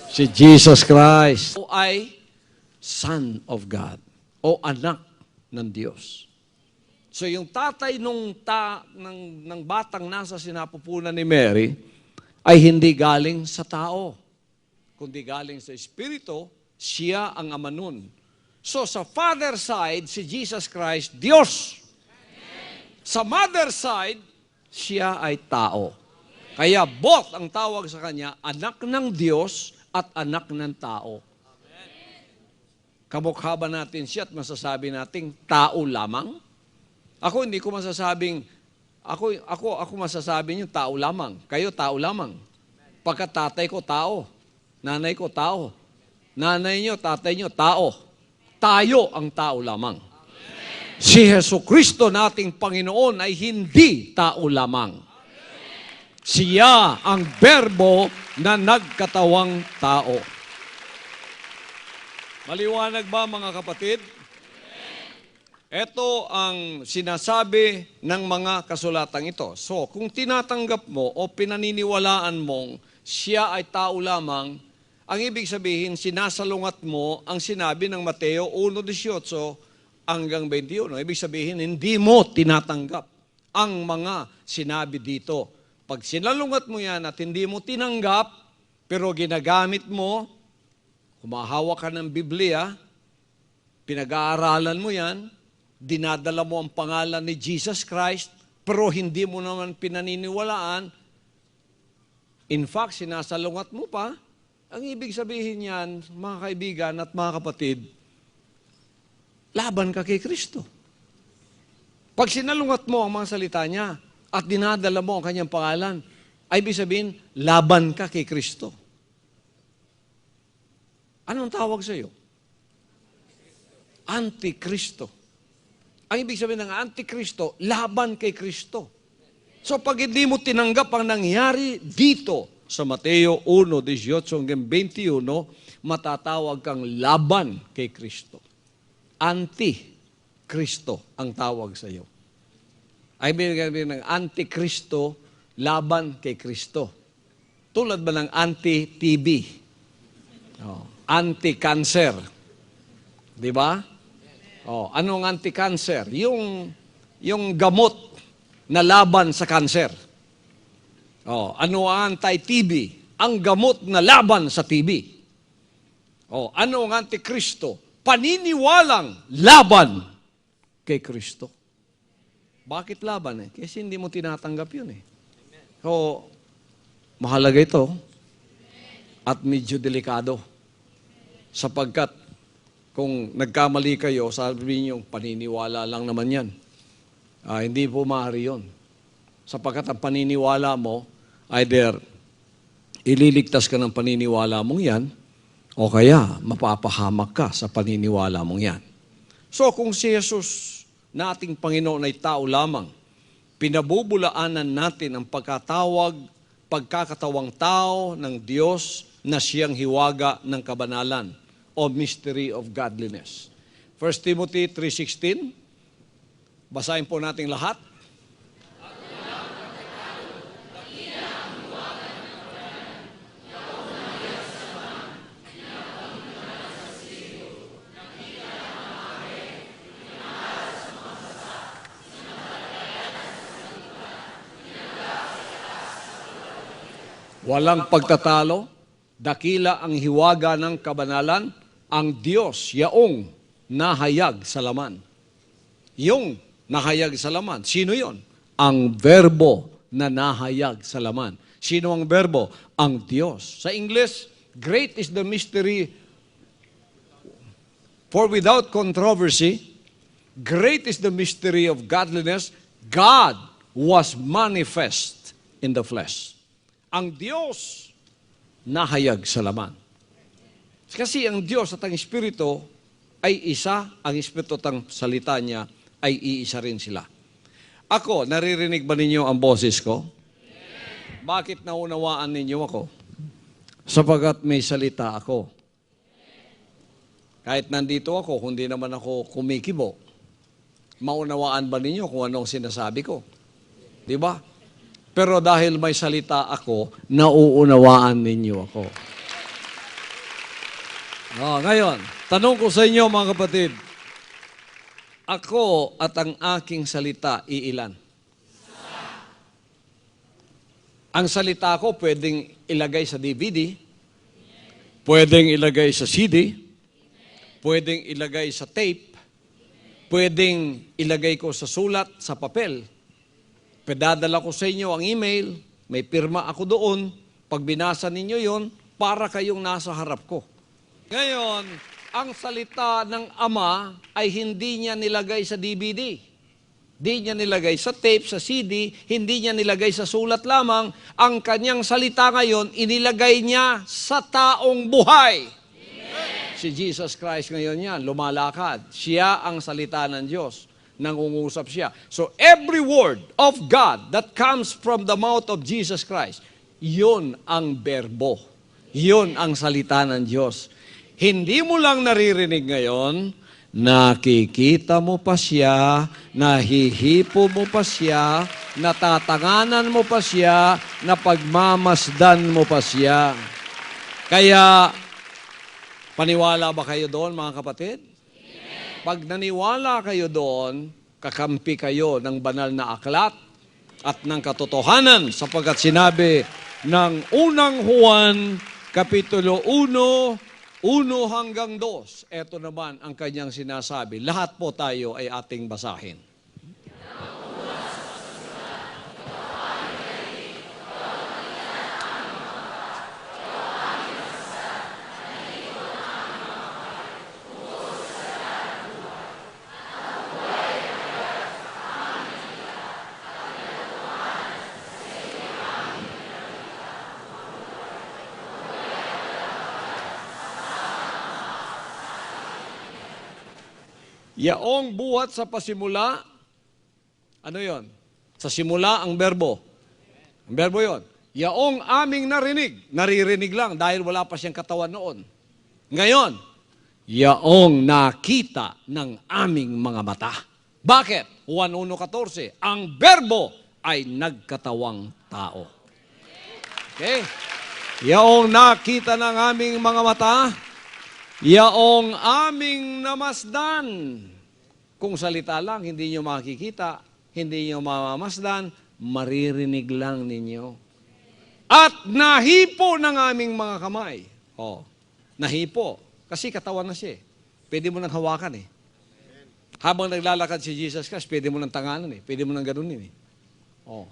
Si Jesus Christ. O ay Son of God. O anak ng Diyos. So yung tatay ng batang nasa sinapupunan ni Mary, ay hindi galing sa tao, kundi galing sa Espiritu. Siya ang Ama nun. So sa father side, si Jesus Christ, Diyos. Sa mother side, siya ay tao. Kaya both ang tawag sa kanya, anak ng Diyos at anak ng tao. Kamukha ba natin siya at masasabi nating tao lamang? Ako hindi ko masasabing, ako masasabi niyo tao lamang. Kayo tao lamang. Pagkat tatay ko tao, nanay ko tao, nanay niyo, tatay niyo tao. Tayo ang tao lamang. Si Jesucristo nating Panginoon ay hindi tao lamang. Siya ang Berbo na nagkatawang tao. Maliwanag ba mga kapatid? Ito ang sinasabi ng mga kasulatang ito. So, kung tinatanggap mo o pinaniniwalaan mong siya ay tao lamang, ang ibig sabihin, sinasalungat mo ang sinabi ng Mateo 1:18 hanggang 21. Ibig sabihin, hindi mo tinatanggap ang mga sinabi dito. Pag sinalungat mo yan at hindi mo tinanggap, pero ginagamit mo, humahawak ka ng Biblia, pinag-aaralan mo yan, dinadala mo ang pangalan ni Jesus Christ, pero hindi mo naman pinaniniwalaan, in fact, sinasalungat mo pa, ang ibig sabihin yan, mga kaibigan at mga kapatid, laban ka kay Kristo. Pag sinalungat mo ang mga salita niya at dinadala mo ang kanyang pangalan, ay ibig sabihin, laban ka kay Kristo. Anong tawag sa iyo? Antikristo. Ang ibig sabihin ng Antikristo, laban kay Kristo. So pag hindi mo tinanggap ang nangyari dito sa Mateo 1:18 hanggang 21, matatawag kang laban kay Kristo. Antikristo ang tawag sa iyo. Ay ibig ng Antikristo, laban kay Kristo. Tulad ba ng anti-TB? Anti-cancer. Di ba? Anong anti-cancer? Yung gamot na laban sa cancer. Ano ang anti-TB? Ang gamot na laban sa TB. Ano ang antikristo? Paniniwalang laban kay Kristo. Bakit laban? Kasi hindi mo tinatanggap yun . Mahalaga ito at medyo delikado. Sapagkat kung nagkamali kayo, sabi niyo, paniniwala lang naman yan. Hindi po maaari yun. Sapagkat ang paniniwala mo, either ililigtas ka ng paniniwala mong yan, o kaya mapapahamak ka sa paniniwala mong yan. So kung si Jesus na ating Panginoon ay tao lamang, pinabubulaanan natin ang pagkakatawang tao ng Diyos na siyang hiwaga ng kabanalan o mystery of godliness. 1 Timothy 3:16, basahin po natin lahat. Walang pagtatalo, dakila ang hiwaga ng kabanalan, ang Diyos, yaong nahayag sa laman. Yung nahayag sa laman, sino yon? Ang verbo na nahayag sa laman. Sino ang verbo? Ang Diyos. Sa English, great is the mystery, for without controversy, great is the mystery of godliness, God was manifest in the flesh. Ang Diyos nahayag sa laman. Kasi ang Diyos at ang Espiritu ay isa, ang Espiritu at ang salita niya ay iisa rin sila. Ako, naririnig ba ninyo ang boses ko? Bakit naunawaan ninyo ako? Sapagkat may salita ako. Kahit nandito ako, hindi naman ako kumikibo. Maunawaan ba ninyo kung anong sinasabi ko? Di ba? Pero dahil may salita ako, nauunawaan ninyo ako. Ngayon, tanong ko sa inyo mga kapatid, ako at ang aking salita iilan? Ang salita ko pwedeng ilagay sa DVD, pwedeng ilagay sa CD, pwedeng ilagay sa tape, pwedeng ilagay ko sa sulat, sa papel. Padadala ko sa inyo ang email, may pirma ako doon, pag binasa ninyo yon, para kayong nasa harap ko. Ngayon, ang salita ng Ama ay hindi niya nilagay sa DVD. Hindi niya nilagay sa tape, sa CD, hindi niya nilagay sa sulat lamang. Ang kanyang salita ngayon, inilagay niya sa taong buhay. Amen. Si Jesus Christ ngayon yan, lumalakad. Siya ang salita ng Diyos. Nangungusap siya. So every word of God that comes from the mouth of Jesus Christ, yun ang berbo. Yun ang salita ng Diyos. Hindi mo lang naririnig ngayon, nakikita mo pa siya, nahihipo mo pa siya, natatanganan mo pa siya, napagmamasdan mo pa siya. Kaya, paniwala ba kayo doon, mga kapatid? Amen. Pag naniwala kayo doon, kakampi kayo ng banal na aklat at ng katotohanan sapagkat sinabi ng unang Juan, Kapitulo 1, 1-2. Ito naman ang kanyang sinasabi. Lahat po tayo ay ating basahin. Yaong buhat sa pasimula, ano yon? Sa simula ang berbo. Ang berbo yon. Yaong aming naririnig lang dahil wala pa siyang katawan noon. Ngayon, yaong nakita ng aming mga mata. Bakit? Juan 1:14, ang berbo ay nagkatawang tao. Okay? Yaong nakita ng aming mga mata, yaong aming namasdan. Kung salita lang, hindi nyo makikita, hindi nyo mamamasdan, maririnig lang ninyo. At nahipo ng aming mga kamay. Oh, nahipo. Kasi katawan na siya. Pwede mo nang hawakan eh. Habang naglalakad si Jesus Christ, pwede mo nang tanganan eh. Pwede mo nang ganunin eh. Oh,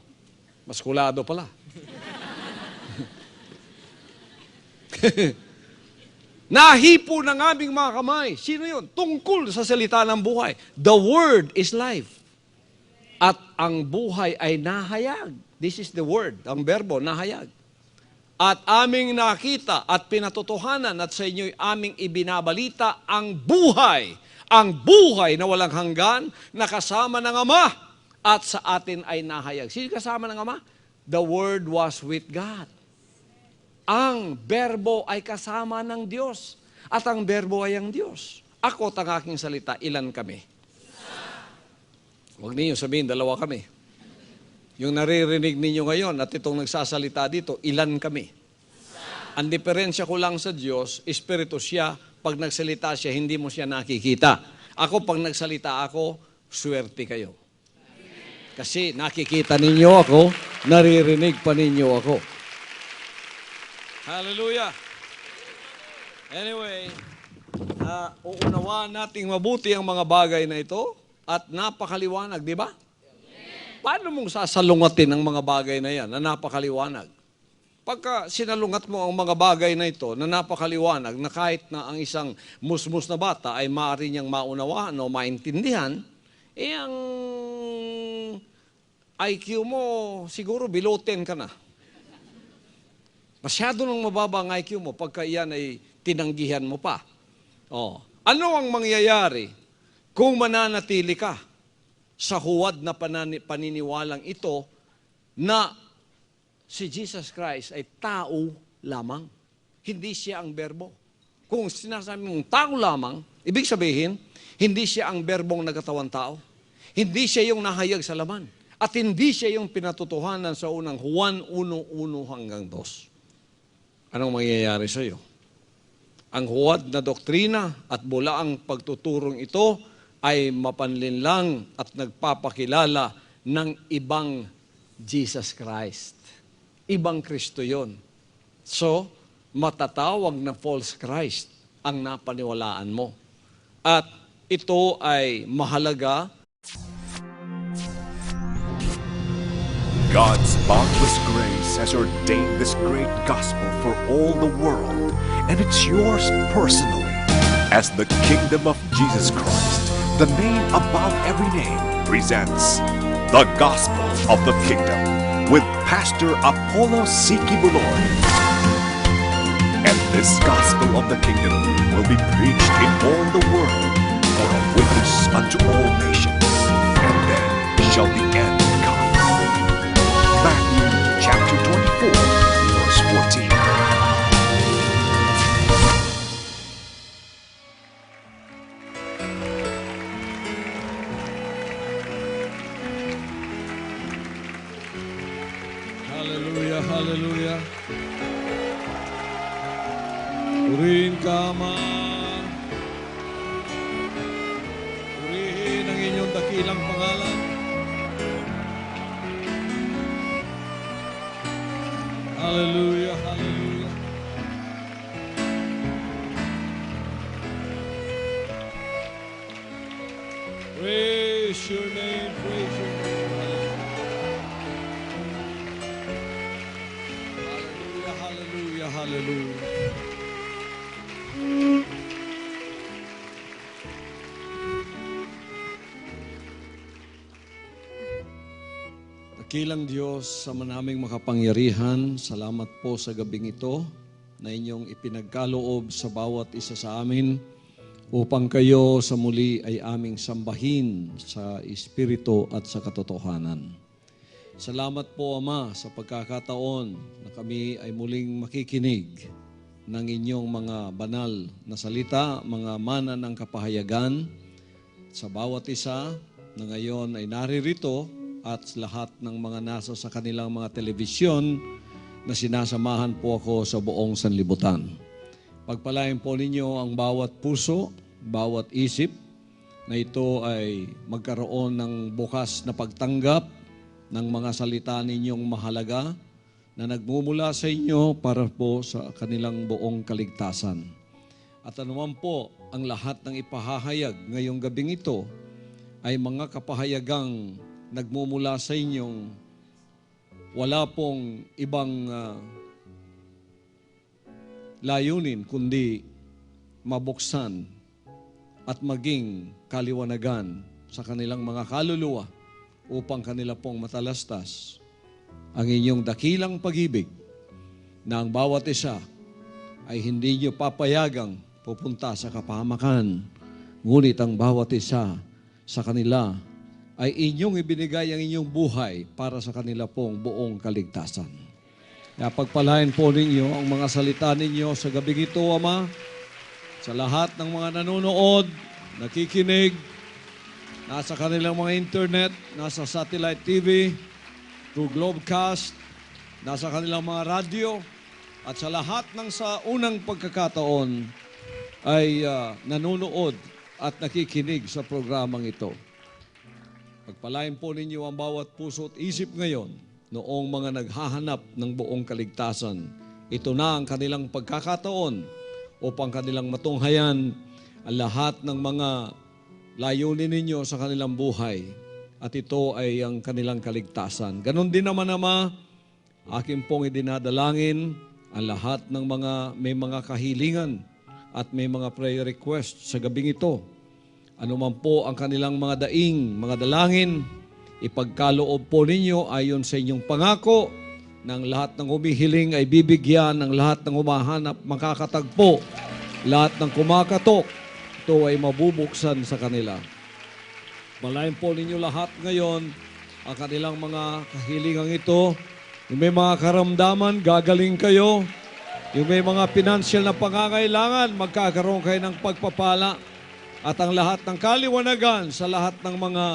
maskulado pala. Nahipo ng aming mga kamay. Sino yun? Tungkol sa salita ng buhay. The word is life. At ang buhay ay nahayag. This is the word, ang berbo, nahayag. At aming nakita at pinatotohanan at sa inyo'y aming ibinabalita ang buhay na walang hanggan, na kasama ng Ama at sa atin ay nahayag. Sino kasama ng Ama? The Word was with God. Ang berbo ay kasama ng Diyos. At ang berbo ay ang Diyos. Ako at ang aking salita, ilan kami? Huwag ninyo sabihin, 2 kami. Yung naririnig ninyo ngayon at itong nagsasalita dito, ilan kami? Ang diferensya ko lang sa Diyos, Espiritu siya, pag nagsalita siya, hindi mo siya nakikita. Ako, pag nagsalita ako, swerte kayo. Kasi nakikita ninyo ako, naririnig pa ninyo ako. Hallelujah! Anyway, uunawaan nating mabuti ang mga bagay na ito at napakaliwanag, di ba? Paano mong sasalungatin ang mga bagay na yan na napakaliwanag? Pagka sinalungat mo ang mga bagay na ito na napakaliwanag, na kahit na ang isang musmus na bata ay maaari niyang maunawaan o maintindihan, eh ang IQ mo siguro below 10 ka na. Masyado nang mababa ang IQ mo pagka iyan ay tinanggihan mo pa. Oh. Ano ang mangyayari kung mananatili ka sa huwad na paniniwalang ito na si Jesus Christ ay tao lamang? Hindi siya ang berbo. Kung sinasabi mong tao lamang, ibig sabihin, hindi siya ang berbong nagkatawang tao. Hindi siya yung nahayag sa laman. At hindi siya yung pinatotohanan sa unang Juan 1:1-2. Anong mangyayari sa iyo? Ang huwad na doktrina at bulaang pagtuturong ito ay mapanlinlang at nagpapakilala ng ibang Jesus Christ. ibang Kristo yon. So, matatawag na false Christ ang napaniwalaan mo. At ito ay mahalaga. God's boundless grace has ordained this great gospel for all the world, and it's yours personally. As the kingdom of Jesus Christ, the name above every name, presents the Gospel of the Kingdom with Pastor Apollo C. Kibuloy. And this Gospel of the Kingdom will be preached in all the world for a witness unto all nations, and then shall the end come. Matthew chapter 24, verse 14. Hallelujah, hallelujah. Purihin ka, Ama. Purihin ang inyong dakilang pangalan. Hallelujah, hallelujah. Praise your name, praise your name. Hallelujah, hallelujah, hallelujah. Dakilang Diyos, sa manaming makapangyarihan, salamat po sa gabing ito na inyong ipinagkaloob sa bawat isa sa amin upang kayo sa muli ay aming sambahin sa Espiritu at sa katotohanan. Salamat po, Ama, sa pagkakataon na kami ay muling makikinig ng inyong mga banal na salita, mga mana ng kapahayagan sa bawat isa na ngayon ay naririto at lahat ng mga nasa sa kanilang mga telebisyon na sinasamahan po ako sa buong sanlibutan. Pagpalain po ninyo ang bawat puso, bawat isip na ito ay magkaroon ng bukas na pagtanggap ng mga salita ninyong mahalaga na nagmumula sa inyo para po sa kanilang buong kaligtasan. At anuman po ang lahat ng ipahahayag ngayong gabing ito ay mga kapahayagang nagmumula sa inyong wala pong ibang layunin kundi mabuksan at maging kaliwanagan sa kanilang mga kaluluwa upang kanila pong matalastas ang inyong dakilang pag-ibig na ang bawat isa ay hindi nyo papayagang pupunta sa kapahamakan, ngunit ang bawat isa sa kanila ay inyong ibinigay ang inyong buhay para sa kanila pong buong kaligtasan. Kaya pagpalain po ninyo ang mga salita ninyo sa gabing ito, Ama, sa lahat ng mga nanonood, nakikinig, nasa kanilang mga internet, nasa satellite TV, through Globecast, nasa kanilang mga radyo, at sa lahat ng sa unang pagkakataon ay nanonood at nakikinig sa programang ito. Pagpalain po ninyo ang bawat puso at isip ngayon noong mga naghahanap ng buong kaligtasan. Ito na ang kanilang pagkakataon upang kanilang matunghayan ang lahat ng mga layunin ninyo sa kanilang buhay. At ito ay ang kanilang kaligtasan. Ganon din naman, Ama, akin pong idinadalangin ang lahat ng may mga kahilingan at may mga prayer request sa gabing ito. Ano man po ang kanilang mga daing, mga dalangin, ipagkaloob po ninyo ayon sa inyong pangako ng lahat ng humihiling ay bibigyan, ng lahat ng humahanap makakatagpo, lahat ng kumakatok, ito ay mabubuksan sa kanila. Malayan po ninyo lahat ngayon ang kanilang mga kahilingang ito. Yung may mga karamdaman, gagaling kayo. Yung may mga pinansyal na pangangailangan, magkakaroon kayo ng pagpapala. At ang lahat ng kaliwanagan sa lahat ng mga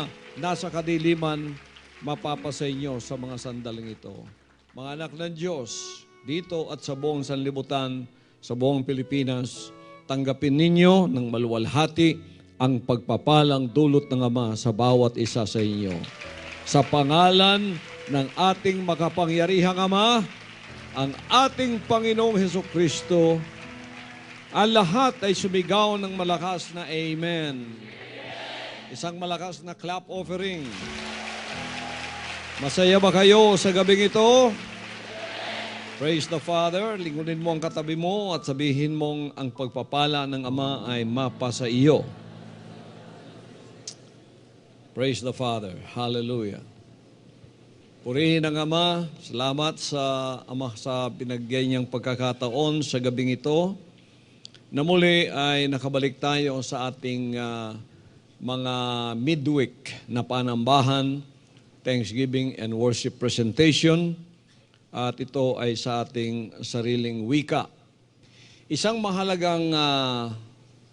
nasa kadiliman, mapapasa inyo sa mga sandaling ito. Mga anak ng Diyos, dito at sa buong sanlibutan, sa buong Pilipinas, tanggapin ninyo ng maluwalhati ang pagpapalang dulot ng Ama sa bawat isa sa inyo. Sa pangalan ng ating makapangyarihang Ama, ang ating Panginoong Hesukristo. Ang lahat ay sumigaw ng malakas na Amen. Isang malakas na clap offering. Masaya ba kayo sa gabing ito? Praise the Father. Lingunin mo ang katabi mo at sabihin mong ang pagpapala ng Ama ay mapa sa iyo. Praise the Father. Hallelujah. Purihin ang Ama. Salamat sa Ama sa pinagbigay niyang pagkakataon sa gabing ito na muli ay nakabalik tayo sa ating mga midweek na panambahan, Thanksgiving and Worship Presentation. At ito ay sa ating sariling wika. Isang mahalagang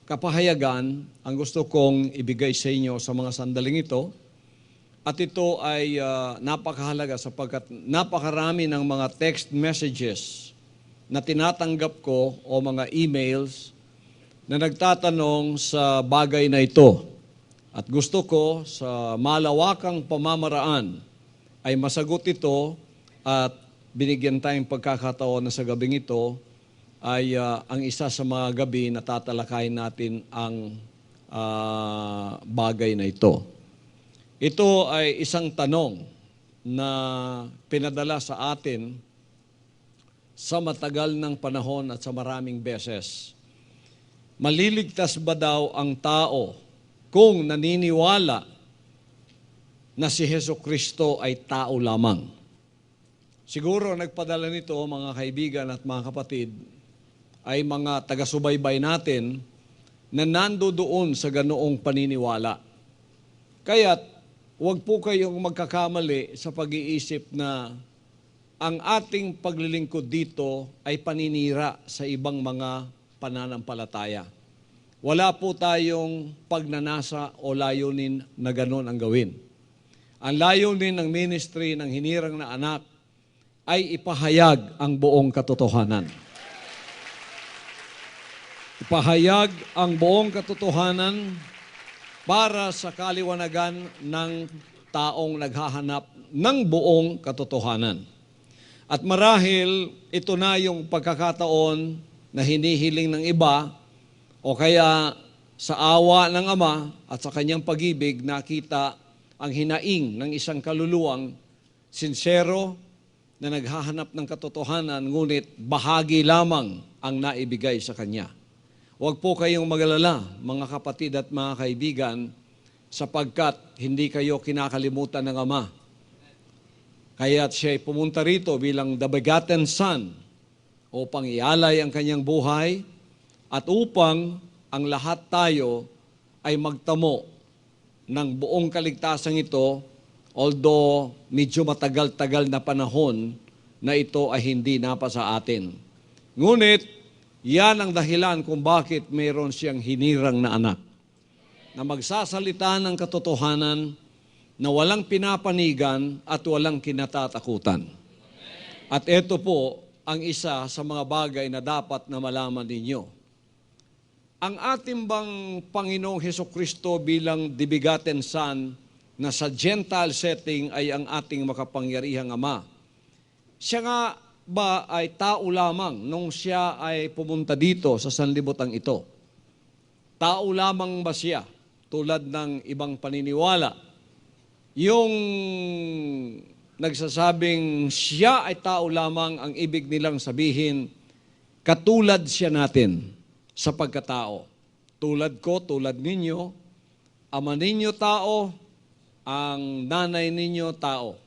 kapahayagan ang gusto kong ibigay sa inyo sa mga sandaling ito. At ito ay napakahalaga sapagkat napakarami ng mga text messages na tinatanggap ko o mga emails na nagtatanong sa bagay na ito. At gusto ko sa malawakang pamamaraan ay masagot ito at binigyan tayong pagkakataon na sa gabing ito ay ang isa sa mga gabi na tatalakayin natin ang bagay na ito. Ito ay isang tanong na pinadala sa atin sa matagal ng panahon at sa maraming beses. Maliligtas ba daw ang tao kung naniniwala na si Hesukristo ay tao lamang? Siguro nagpadala nito mga kaibigan at mga kapatid ay mga taga-subaybay natin na nandoon sa ganoong paniniwala. Kaya't huwag po kayong magkakamali sa pag-iisip na ang ating paglilingkod dito ay paninira sa ibang mga pananampalataya. Wala po tayong pagnanasa o layunin na gano'n ang gawin. Ang layunin ng ministry ng Hinirang na Anak ay ipahayag ang buong katotohanan. Ipahayag ang buong katotohanan para sa kaliwanagan ng taong naghahanap ng buong katotohanan. At marahil ito na yung pagkakataon na hinihiling ng iba o kaya sa awa ng Ama at sa kanyang pag-ibig nakita ang hinaing ng isang kaluluwang sincero na naghahanap ng katotohanan ngunit bahagi lamang ang naibigay sa kanya. Huwag po kayong magalala, mga kapatid at mga kaibigan, sapagkat hindi kayo kinakalimutan ng Ama. Kaya't siya'y pumunta rito bilang the begotten Son upang ialay ang kanyang buhay at upang ang lahat tayo ay magtamo ng buong kaligtasan ito, although medyo matagal-tagal na panahon na ito ay hindi napa sa atin. Ngunit, yan ang dahilan kung bakit mayroon siyang hinirang na anak na magsasalita ng katotohanan na walang pinapanigan at walang kinatatakutan. At ito po ang isa sa mga bagay na dapat na malaman ninyo. Ang ating bang Panginoong Hesukristo bilang the begotten Son na sa Gentile setting ay ang ating makapangyarihang Ama. Siya nga ba ay tao lamang nung siya ay pumunta dito sa sanlibutan ito? Tao lamang ba siya tulad ng ibang paniniwala? Yung nagsasabing siya ay tao lamang, ang ibig nilang sabihin, katulad siya natin sa pagkatao. Tulad ko, tulad ninyo, ama ninyo tao, ang nanay ninyo tao.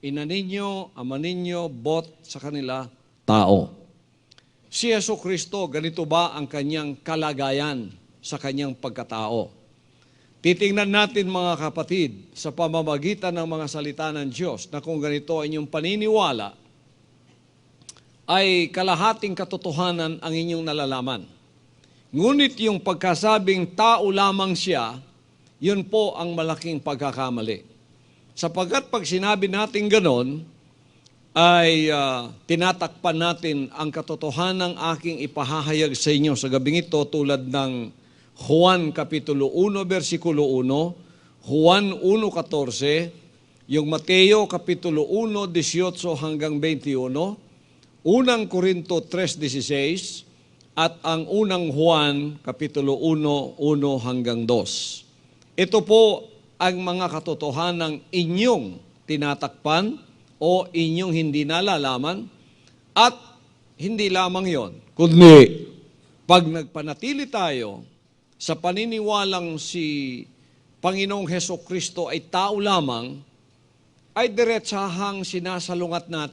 Ina ninyo, ama ninyo, both sa kanila, tao. Si Hesukristo, ganito ba ang kanyang kalagayan sa kanyang pagkatao? Titingnan natin mga kapatid sa pamamagitan ng mga salita ng Diyos na kung ganito ang inyong paniniwala, ay kalahating katotohanan ang inyong nalalaman. Ngunit yung pagkasabing tao lamang siya, yun po ang malaking pagkakamali. Sapagkat pag sinabi natin ganon, ay tinatakpan natin ang katotohanan ng aking ipahahayag sa inyo sa gabing ito tulad ng Juan Kapitulo 1, versikulo 1, Juan 1:14, yung Mateo Kapitulo 1, 18 hanggang 21, unang Korinto 3:16, at ang unang Juan Kapitulo 1, 1 hanggang 2. Ito po ang mga katotohanang inyong tinatakpan o inyong hindi nalalaman, at hindi lamang yon, kundi pag nagpanatili tayo sa paniniwalang si Panginoong Hesukristo ay tao lamang, ay diretsahang sinasalungat natin